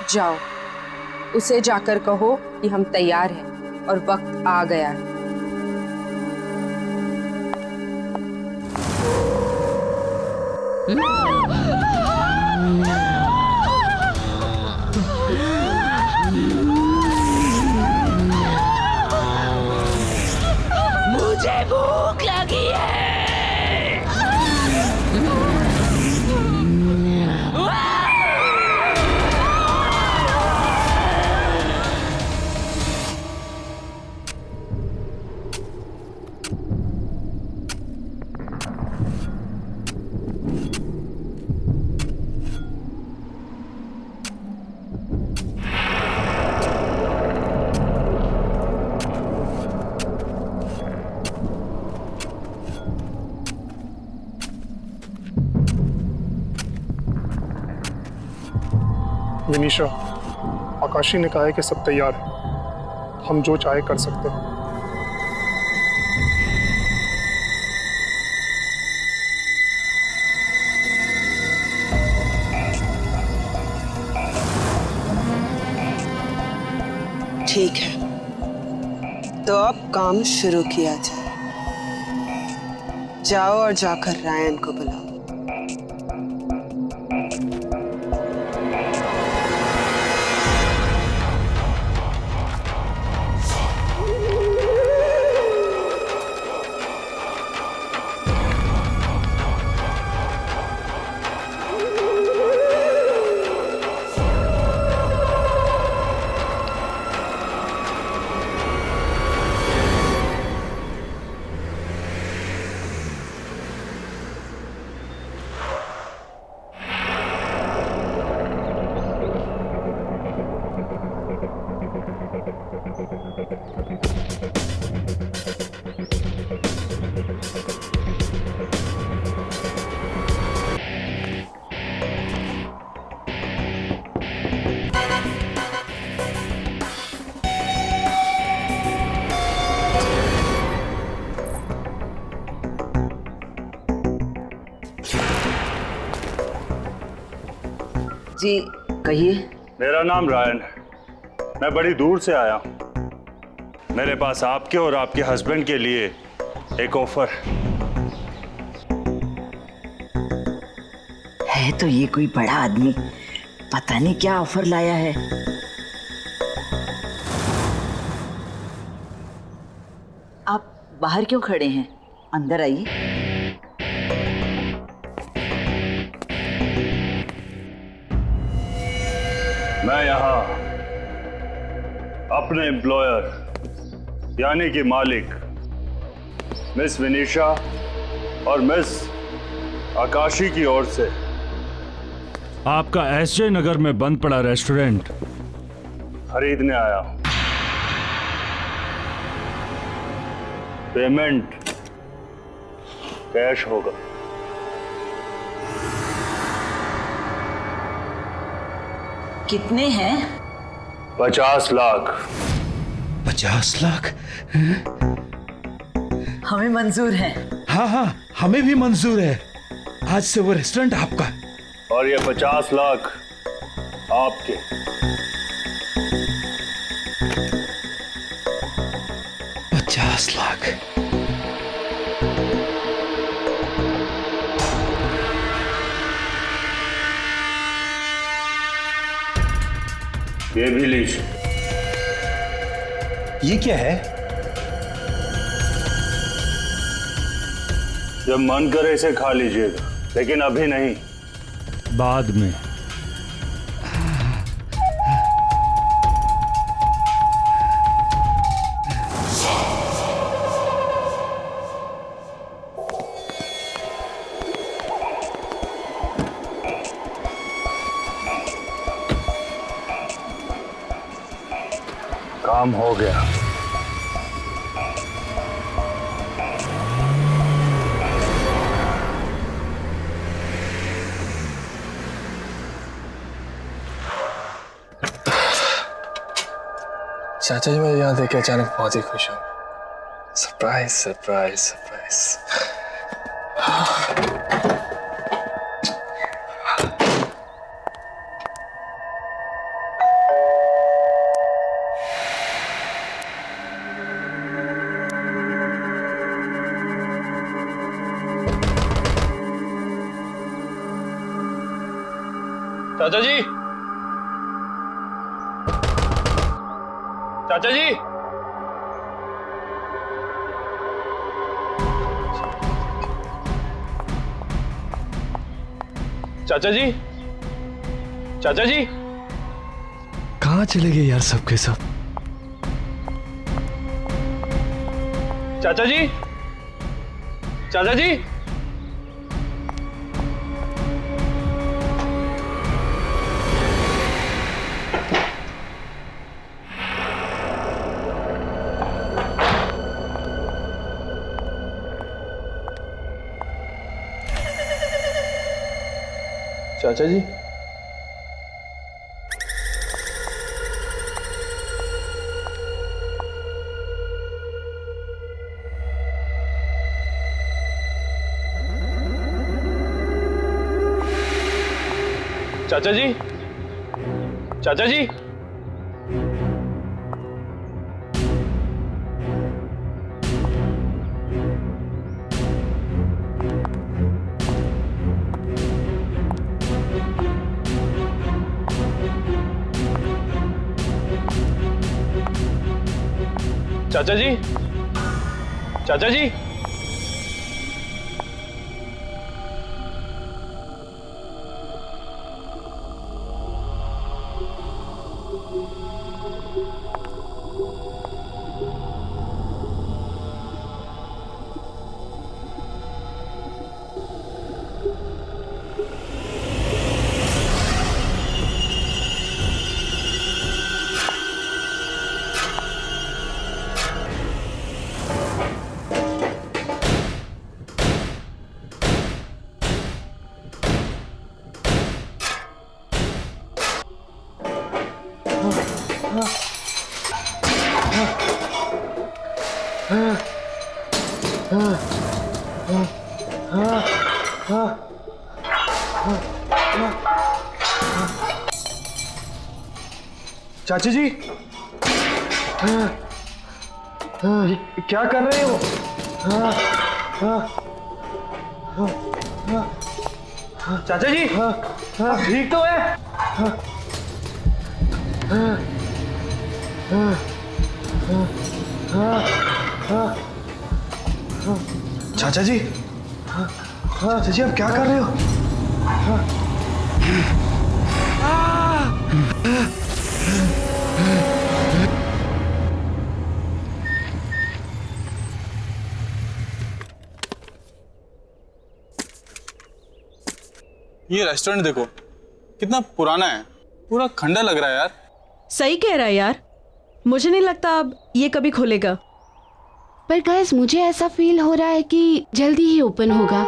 जाओ, उसे जाकर कहो कि हम तैयार हैं और वक्त आ गया है। मुझे भूख लगी है। विनीशा, आकाशी ने कहा है कि सब तैयार है, हम जो चाहे कर सकते हैं। ठीक है, तो अब काम शुरू किया जाए। जाओ और जाकर रायन को बुलाओ। जी कहिए। मेरा नाम रायन है, मैं बड़ी दूर से आया हूँ। मेरे पास आपके और आपके हस्बैंड के लिए एक ऑफर है। तो ये कोई बड़ा आदमी पता नहीं क्या ऑफर लाया है। आप बाहर क्यों खड़े हैं, अंदर आइए। मैं यहाँ अपने एम्प्लॉयर यानी कि मालिक मिस विनीशा और मिस आकाशी की ओर से आपका एसजे नगर में बंद पड़ा रेस्टोरेंट खरीदने आया हूं। पेमेंट कैश होगा। कितने हैं? 50 लाख। 50 लाख? हमें मंजूर है। हाँ हाँ, हमें भी मंजूर है। आज से वो रेस्टोरेंट आपका। और ये 50 लाख आपके। लाख। ये भी लीजिए। ये क्या है? जब मन करे इसे खा लीजिएगा, लेकिन अभी नहीं, बाद में। काम हो गया। चाचा जी, मैं यहाँ देख के अचानक बहुत ही खुश हूँ। Surprise surprise surprise. चाचा जी, चाचा जी, चाचा जी, चाचा जी, कहाँ चले गए यार सबके सब? चाचा जी, चाचा जी, चाचा जी, चाचा जी, चाचा जी, चाचा जी, चाचा जी, चाची जी, क्या कर रहे हो? चाचा जी, ठीक तो है? चाचा जी, चाचा जी, आप क्या कर रहे हो? ये रेस्टोरेंट देखो कितना पुराना है, पूरा खंडर लग रहा है यार। सही कह रहा है यार, मुझे नहीं लगता अब ये कभी खुलेगा। पर गाइस मुझे ऐसा फील हो रहा है कि जल्दी ही ओपन होगा।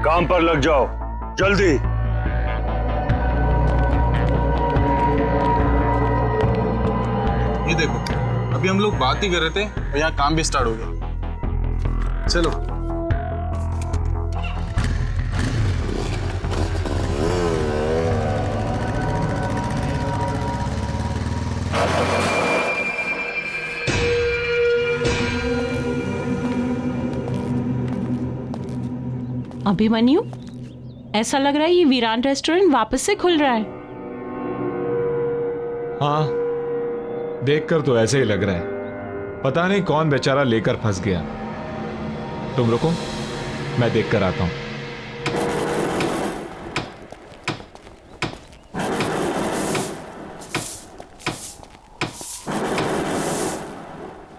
काम पर लग जाओ जल्दी। ये देखो, अभी हम लोग बात ही कर रहे थे और यहाँ काम भी स्टार्ट हो गया। चलो। अभिमन्यु, ऐसा लग रहा है ये वीरान रेस्टोरेंट वापस से खुल रहा है। हाँ, देखकर तो ऐसे ही लग रहा है। पता नहीं कौन बेचारा लेकर फंस गया। तुम रुको, मैं देखकर आता हूं।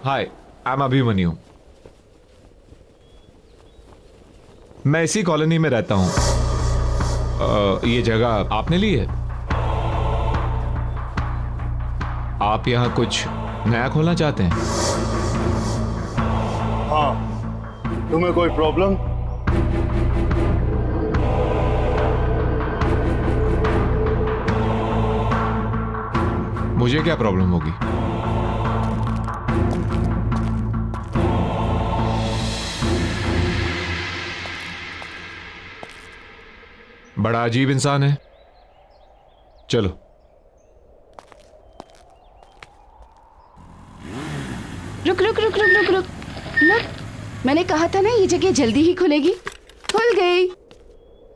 हाय, आई एम अभिमन्यु। मैं इसी कॉलोनी में रहता हूं। ये जगह आपने ली है? आप यहां कुछ नया खोलना चाहते हैं? हाँ, तुम्हें कोई प्रॉब्लम? मुझे क्या प्रॉब्लम होगी? बड़ा अजीब इंसान है। चलो। रुक रुक रुक रुक रुक रुक रुक, मैंने कहा था ना ये जगह जल्दी ही खुलेगी, खुल गई।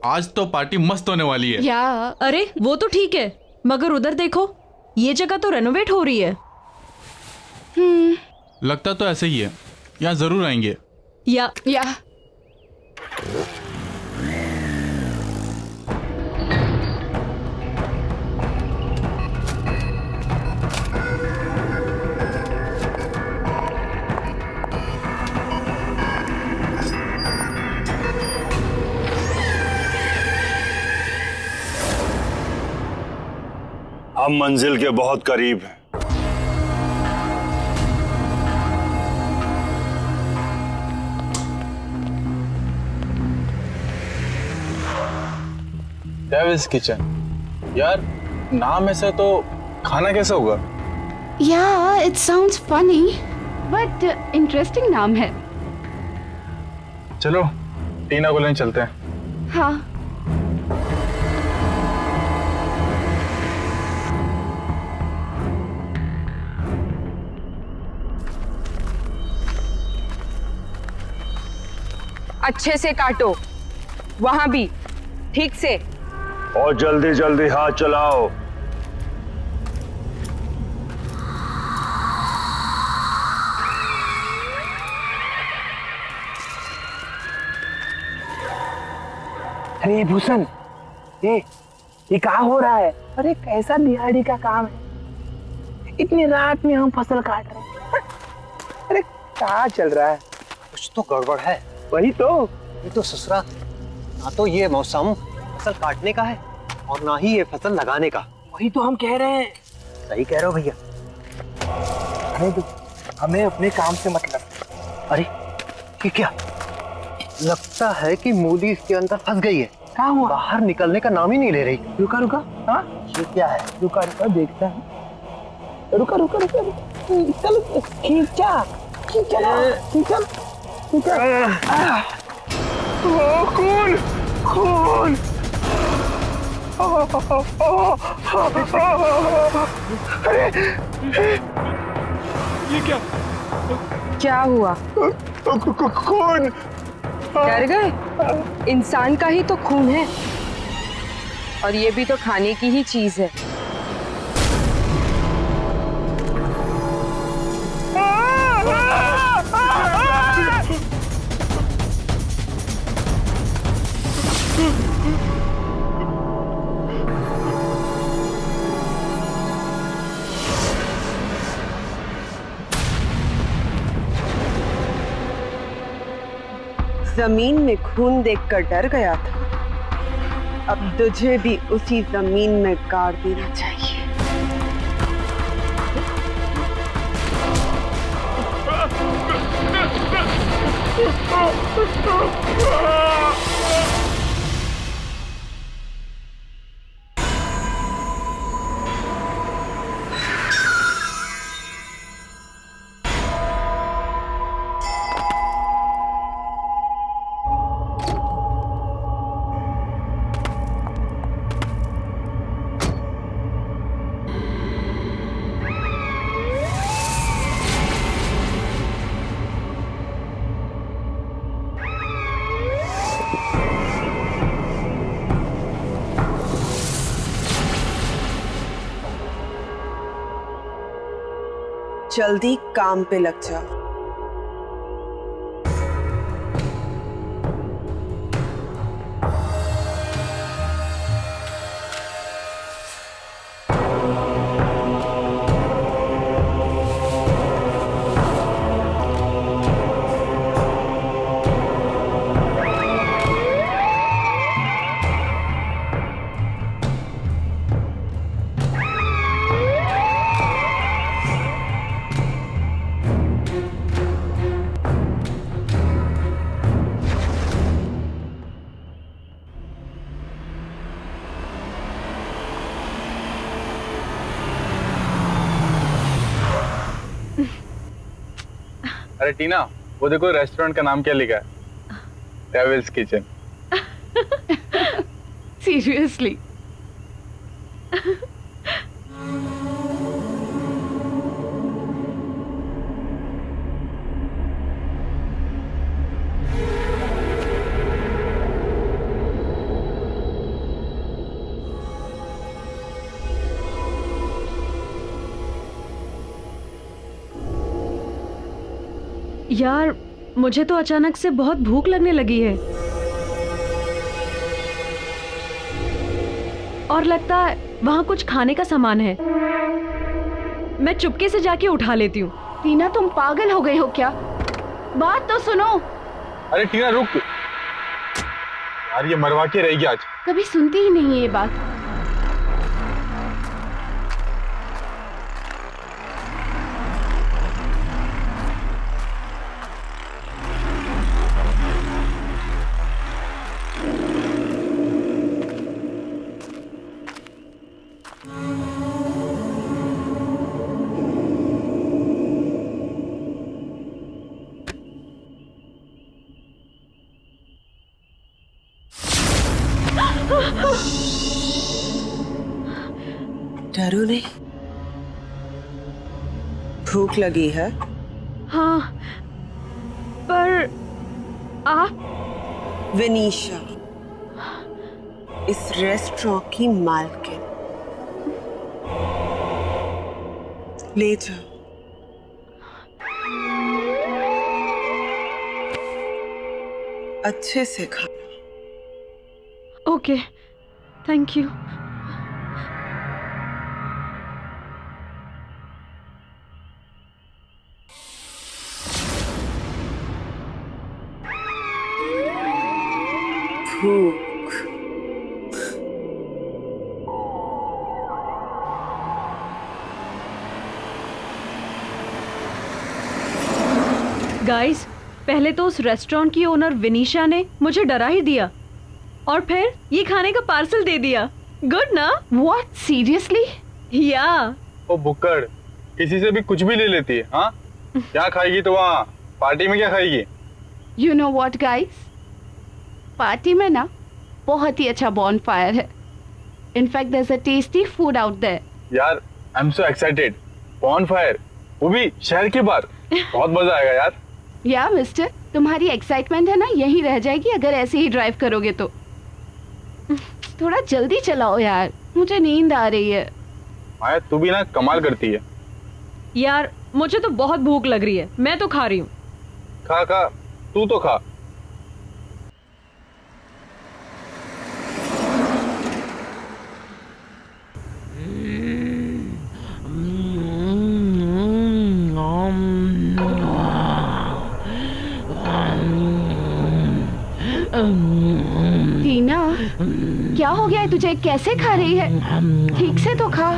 आज तो पार्टी मस्त होने वाली है। या अरे वो तो ठीक है, मगर उधर देखो, ये जगह तो रेनोवेट हो रही है। लगता तो ऐसे ही है, यहाँ जरूर आएंगे। या हम मंजिल के बहुत करीब हैं। डेविल्स किचन, यार नाम ऐसा तो खाना कैसे होगा? या it sounds funny but interesting नाम है। चलो टीना को लेने चलते हैं। हाँ अच्छे से काटो, वहां भी ठीक से, और जल्दी जल्दी हाथ चलाओ। अरे भूषण, ये क्या हो रहा है? अरे कैसा दिहाड़ी का काम है, इतनी रात में हम फसल काट रहे हैं। अरे क्या चल रहा है? कुछ तो गड़बड़ है। वही तो। ये तो ससुरा, ना तो ये मौसम फसल काटने का है और ना ही ये फसल लगाने का। वही तो हम कह रहे हैं। सही कह रहे हो भैया। अरे तो हमें अपने काम से मतलब। अरे ये क्या, लगता है कि मूली इसके अंदर फंस गई है। क्या हुआ? बाहर निकलने का नाम ही नहीं ले रही। रुका रुका, हाँ ये क्या है? रुका रुका देखता है। रुका रुका रुका, चल खींचा खींचा खींचा खींचा। खून खून। अरे ये क्या हुआ? खून। डर गए? इंसान का ही तो खून है, और ये भी तो खाने की ही चीज है। जमीन में खून देखकर डर गया था, अब तुझे भी उसी जमीन में गाड़ देना चाहिए। जल्दी काम पे लग जाओ। अरे टीना, वो देखो रेस्टोरेंट का नाम क्या लिखा है? Devil's Kitchen. सीरियसली। यार मुझे तो अचानक से बहुत भूख लगने लगी है और लगता है वहाँ कुछ खाने का सामान है। मैं चुपके से जाके उठा लेती हूँ। टीना तुम पागल हो गई हो क्या? बात तो सुनो। अरे टीना रुक यार, ये मरवा के रहेगी आज। कभी सुनती ही नहीं है ये बात। डरो नहीं। भूख लगी है? हाँ, पर आप? विनीशा, इस रेस्टोरेंट की मालकिन। ले जाओ। अच्छे से खाना। Okay, thank you. भूख। गाइस, पहले तो उस रेस्टोरेंट की ओनर विनीशा ने मुझे डरा ही दिया और फिर ये खाने का पार्सल दे दिया। गुड ना? What, seriously? या। ओ बुक्कड़, किसी से भी कुछ भी ले लेती है। हाँ, क्या खाएगी तो वहाँ पार्टी में क्या खाएगी? You know what guys, party में ना बहुत ही अच्छा बॉनफायर है। In fact there is a tasty food out there. यार I am so excited. Bonfire, वो भी शहर के बाहर। बहुत मजा आएगा यार। या मिस्टर, तुम्हारी एक्साइटमेंट है ना यही रह जाएगी अगर ऐसे ही ड्राइव करोगे तो। थोड़ा जल्दी चलाओ यार, मुझे नींद आ रही है। माया, तू भी ना कमाल करती है यार। मुझे तो बहुत भूख लग रही है, मैं तो खा रही हूँ। खा खा, तू तो खा। टीना, क्या हो गया है तुझे? कैसे खा रही है? ठीक से तो खा।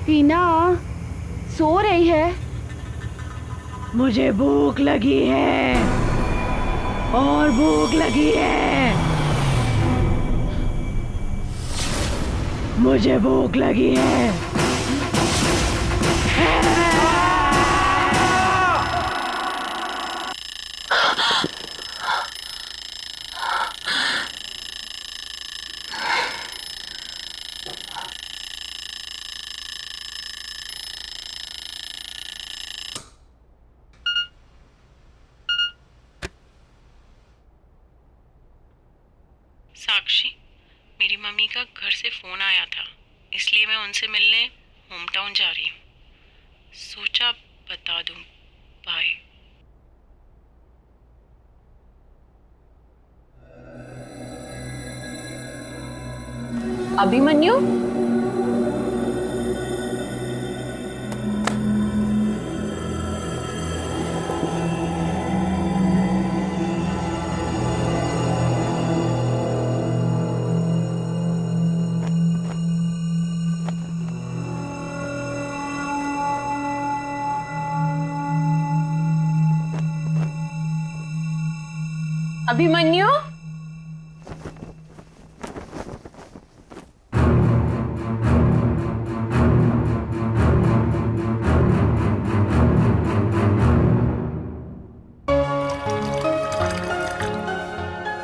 टीना, सो रही है? मुझे भूख लगी है और भूख लगी है। मुझे भूख लगी है। साक्षी, मेरी मम्मी का घर से फ़ोन आया था, इसलिए मैं उनसे मिलने होम टाउन जा रही हूँ। सोचा बता दूँ। Bye. Abhimanyu, Abhimanyu,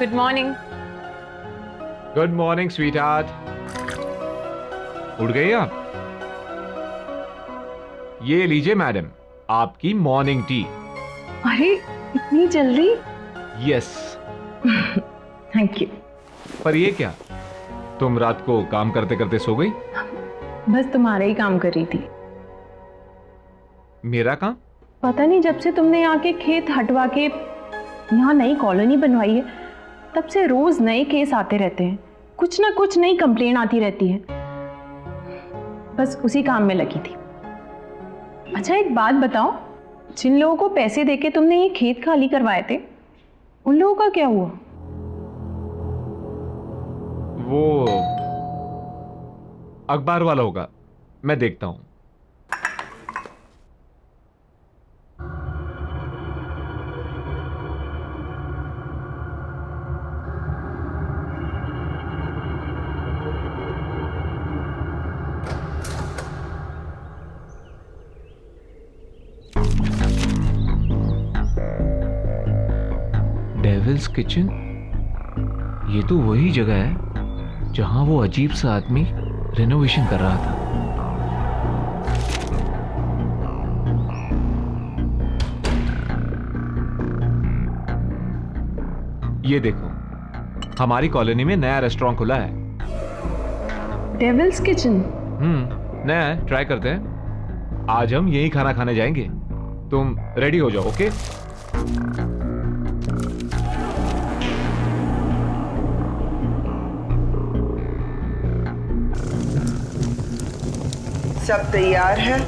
good morning. Good morning sweetheart. उठ गई आप? ये लीजिए मैडम, आपकी मॉर्निंग टी। अरे इतनी जल्दी? यस। Thank you. पर ये क्या, तुम रात को काम करते करते सो गई? बस तुम्हारा ही काम कर रही थी। मेरा काम? पता नहीं, जब से तुमने यहाँ के खेत हटवा के यहाँ नई कॉलोनी बनवाई है तब से रोज नए केस आते रहते हैं, कुछ ना कुछ नई कंप्लेन आती रहती है। बस उसी काम में लगी थी। अच्छा एक बात बताओ, जिन लोगों को पैसे देके तुमने ये खेत खाली करवाए थे उन लोगों का क्या हुआ? वो अखबार वाला होगा, मैं देखता हूं। डेविल्स किचन, ये तो वही जगह है जहां वो अजीब सा आदमी रिनोवेशन कर रहा था। ये देखो, हमारी कॉलोनी में नया रेस्टोरेंट खुला है। Devil's Kitchen? नया है, ट्राई करते हैं। आज हम यही खाना खाने जाएंगे। तुम रेडी हो जाओ, ओके? सब तैयार है?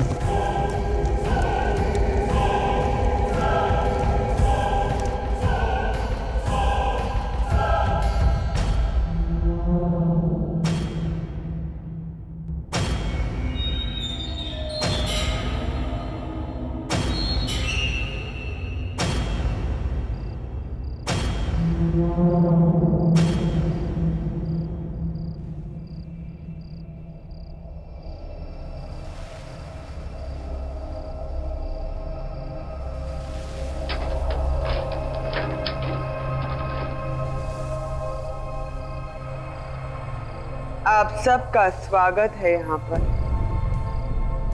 आप सबका स्वागत है यहाँ पर।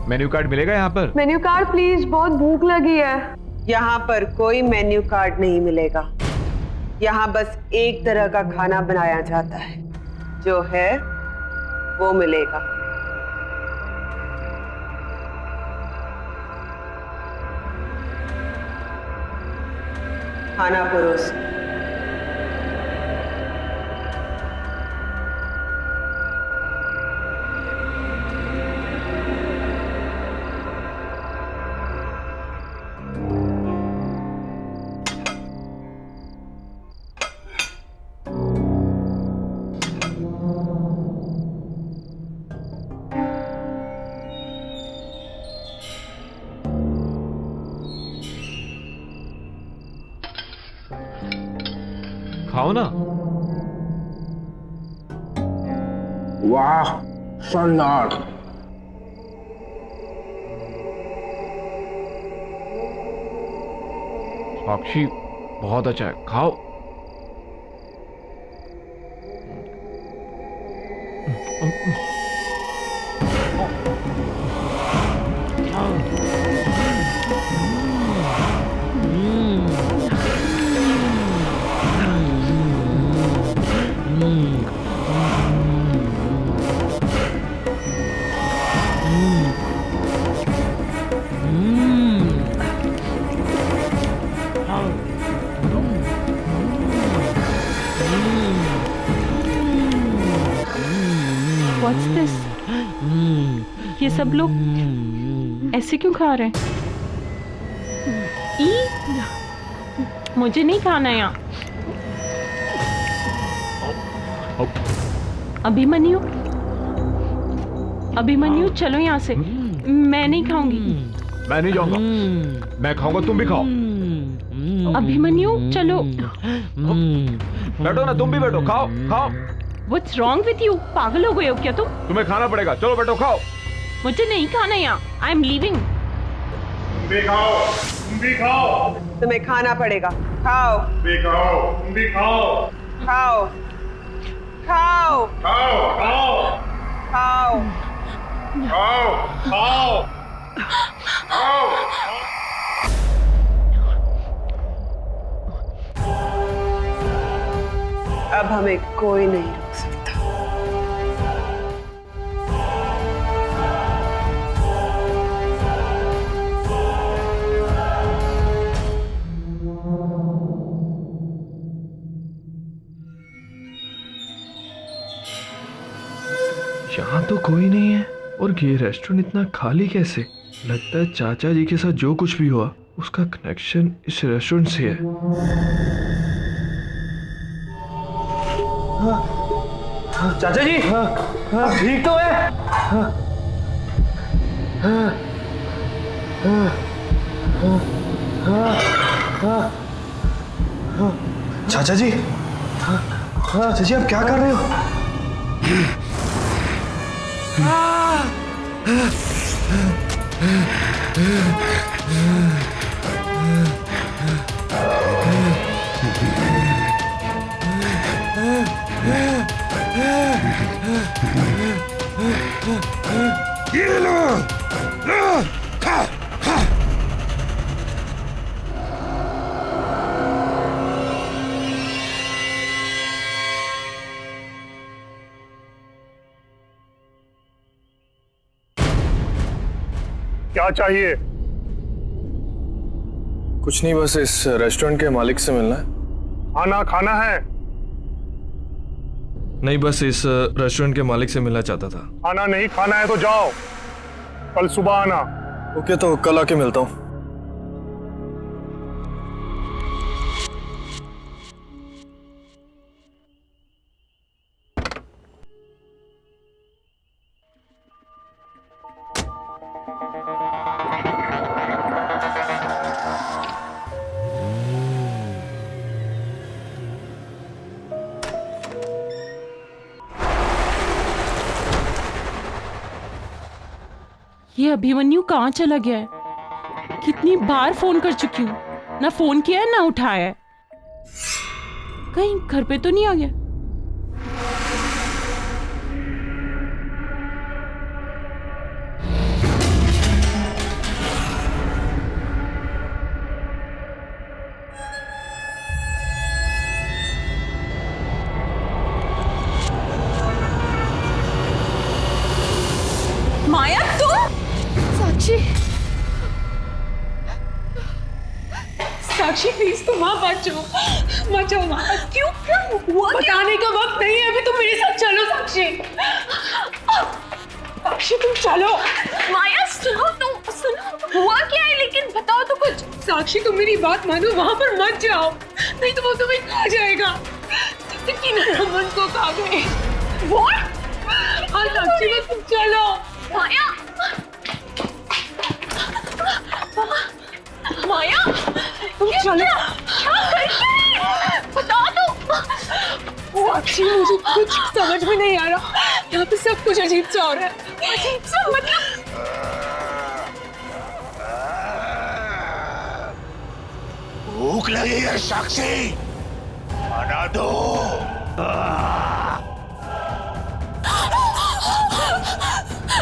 मेन्यू कार्ड मिलेगा यहाँ पर? मेन्यू कार्ड प्लीज, बहुत भूख लगी है। यहाँ पर कोई मेन्यू कार्ड नहीं मिलेगा। यहाँ बस एक तरह का खाना बनाया जाता है, जो है वो मिलेगा। खाना परोस। खाओ ना। वाह, शानदार। साक्षी, बहुत अच्छा है, खाओ। What's this? ये सब लोग ऐसे क्यों खा रहे हैं? मुझे नहीं खाना यहाँ। अभिमन्यु, अभिमन्यु चलो यहाँ से। मैं नहीं खाऊंगी। मैं नहीं जाऊंगा। मैं खाऊंगा, तुम भी खाओ। अभिमन्यु चलो। बैठो ना, तुम भी बैठो, खाओ खाओ। What's wrong with you? पागल हो गए हो क्या तुम? तुम्हें खाना पड़ेगा, चलो बैठो खाओ। मुझे नहीं खाना यहाँ। I am leaving. तुम भी खाओ, तुम भी खाओ। तुम्हें खाना पड़ेगा, खाओ। तुम भी खाओ, तुम भी खाओ। खाओ खाओ खाओ खाओ खाओ खाओ खाओ खाओ। अब हमें कोई नहीं रोक सकता। यहाँ तो कोई नहीं है और ये रेस्टोरेंट इतना खाली कैसे? लगता है चाचा जी के साथ जो कुछ भी हुआ उसका कनेक्शन इस रेस्टोरेंट से है। चाचा जी ठीक तो है? चाचा जी, चाचा जी आप क्या कर रहे हो? ये लो, खा खा। क्या चाहिए? कुछ नहीं, बस इस रेस्टोरेंट के मालिक से मिलना है। खाना खाना है? नहीं, बस इस रेस्टोरेंट के मालिक से मिलना चाहता था। खाना नहीं खाना है तो जाओ, कल सुबह आना। ओके, तो कल आके मिलता हूँ। ये अभिमन्यु कहाँ चला गया है? कितनी बार फोन कर चुकी हूँ, ना फोन किया है ना उठाया है। कहीं घर पे तो नहीं आ गया? माया तुम? साक्षी, साक्षी प्लीज तुम वहां मत जाओ, मत जाओ वहां। क्यों क्या हुआ? बताने का वक्त नहीं है अभी, तुम मेरे साथ चलो साक्षी। साक्षी तुम चलो। माया सुनो, तुम सुनो, हुआ क्या है लेकिन बताओ तो कुछ। साक्षी तुम मेरी बात मानो, वहां पर मत जाओ, नहीं तो वो तुम्हें खा जाएगा। रमन को खा गए। हाँ साक्षी बस तुम चलो। माया, माया तुम चलो। बता दो। साक्षी मुझे कुछ समझ में नहीं आ रहा, यहाँ पे सब कुछ अजीब सा हो रहा है। अजीब सा मतलब? भूख लगी है साक्षी, खाना दो।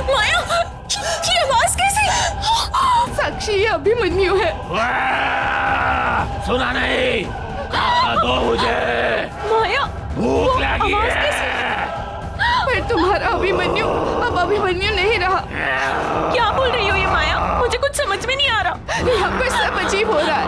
माया, ये आवाज कैसी? साक्षी ये अभिमन्यु है। सुना नहीं? खाना दो मुझे, माया भूख लगी है। पर तुम्हारा अभिमन्यु अब अभिमन्यु नहीं रहा। क्या बोल रही हो ये माया? मुझे कुछ समझ में नहीं आ रहा। यहाँ पर सब अजीब हो रहा है।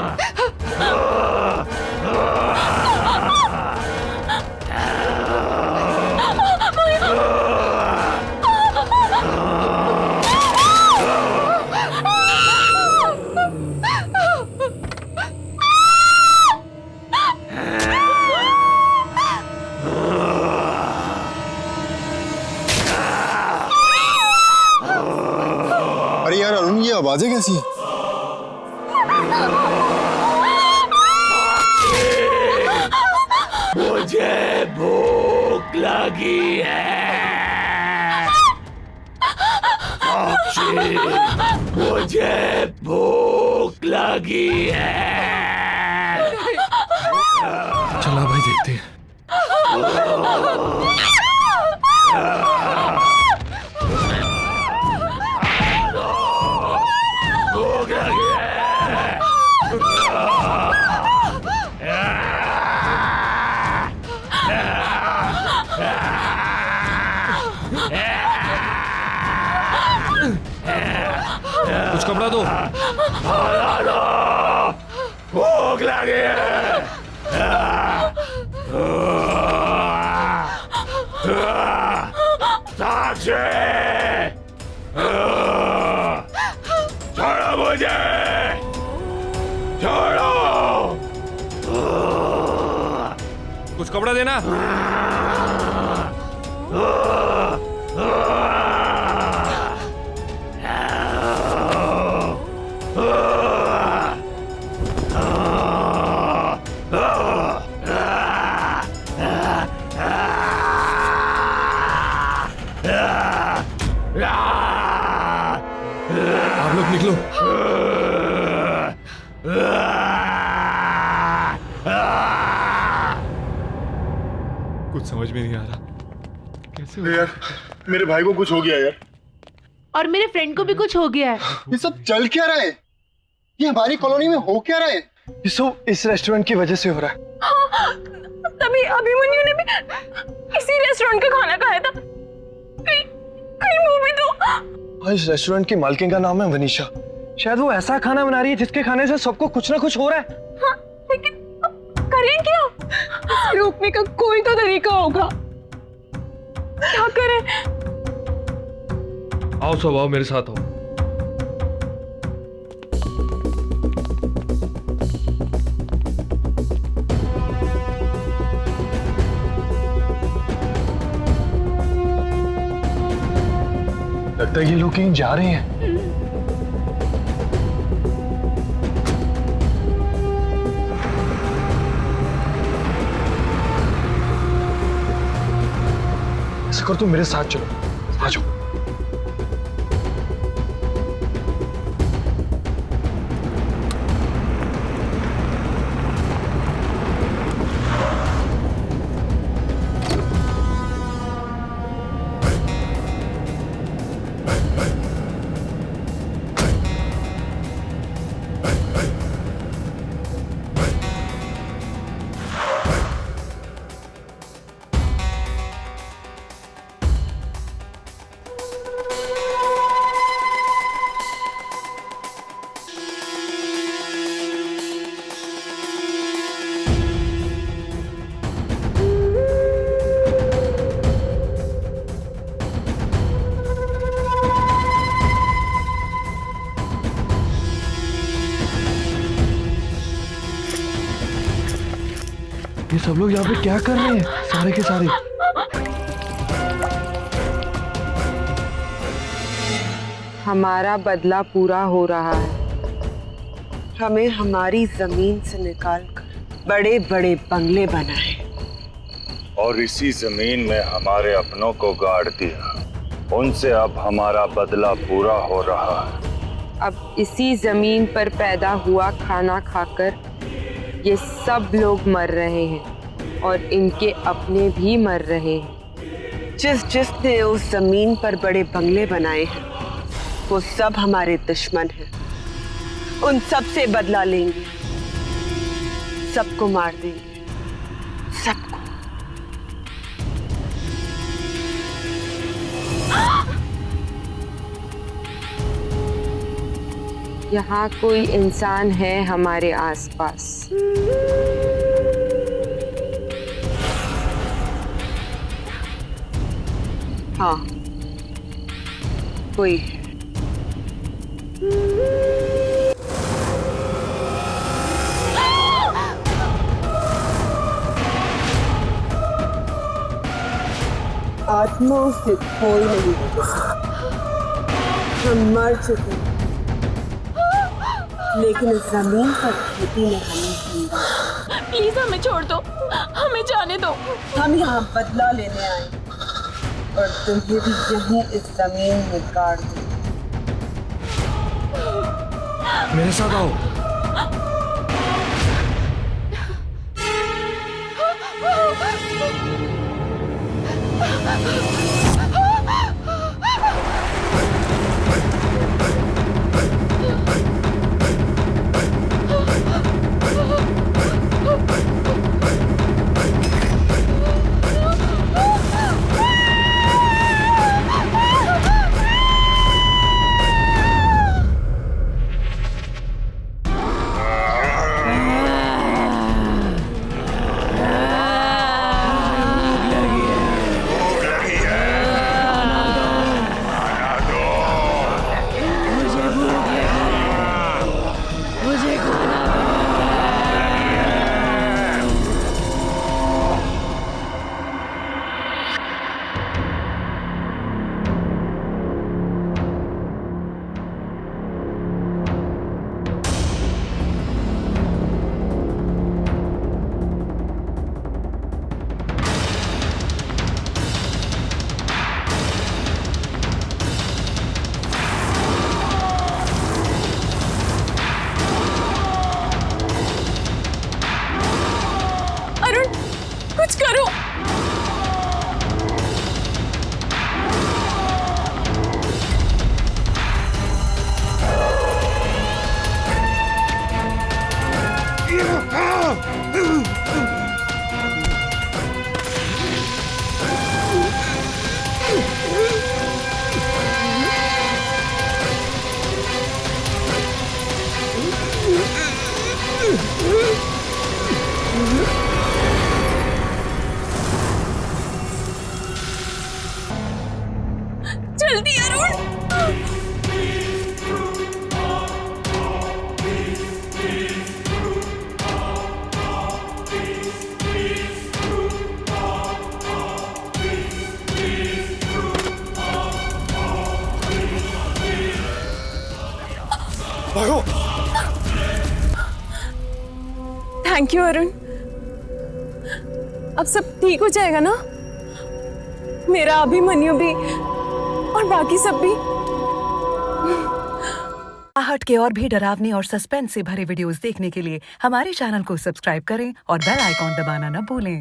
अरे यार अरुण, ये आवाजें कैसी हैं? मुझे भूख लगी है साक्षी, मुझे भूख लगी है। चला भाई, देखते हैं। कुछ कपड़ा दो। भूख लगी है। साक्षी, छोड़ो मुझे, छोड़ो। कुछ कपड़ा देना। आप लोग निकलो। कुछ समझ में नहीं आ रहा कैसे यार, मेरे भाई को कुछ हो गया यार। और मेरे फ्रेंड को भी कुछ हो गया है। ये सब चल क्या रहा है? ये हमारी कॉलोनी में हो क्या रहा है? ये सब इस रेस्टोरेंट की वजह से हो रहा है। हाँ, तभी अभिमन्यु ने भी इसी रेस्टोरेंट का खाना खाया था। कहीं वो भी तो। इस रेस्टोरेंट की मालकिन का नाम है वनीशा। शायद वो ऐसा खाना बना रही है जिसके खाने से सबको कुछ ना कुछ हो रहा है। हाँ, लेकिन करें क्या? रोकने का कोई तो तरीका होगा। क्या करें? आओ सब आओ, मेरे साथ आओ। लगता है ये लोग कहीं जा रहे हैं। ऐसा कर, तुम मेरे साथ चलो। आ जाओ। ये सब लोग यहाँ पे क्या कर रहे हैं सारे के सारे? हमारा बदला पूरा हो रहा है। हमें हमारी जमीन से निकालकर बड़े बड़े बंगले बनाए और इसी जमीन में हमारे अपनों को गाड़ दिया। उनसे अब हमारा बदला पूरा हो रहा है। अब इसी जमीन पर पैदा हुआ खाना खाकर ये सब लोग मर रहे हैं और इनके अपने भी मर रहे हैं। जिसने उस जमीन पर बड़े बंगले बनाए हैं वो सब हमारे दुश्मन हैं। उन सब से बदला लेंगे, सबको मार देंगे, सबको। यहाँ कोई इंसान है हमारे आसपास। हाँ, कोई है। आत्माओं से कोई नहीं बच सकता। हम मर चुके हैं, लेकिन इस जमीन पर खेती में हमें जिंदा। प्लीज हमें छोड़ दो, हमें जाने दो। हम यहाँ बदला लेने आए और तुम्हें भी यहीं इस जमीन में गाड़ दो। मेरे साथ आओ। कुछ करो। जल्दी अरुण। भागो। Thank you Arun. अब सब ठीक हो जाएगा ना? मेरा अभिमन्यु भी और बाकी सब भी। आहट के और भी डरावने और सस्पेंस से भरे वीडियोस देखने के लिए हमारे चैनल को सब्सक्राइब करें और बेल आइकॉन दबाना न भूलें।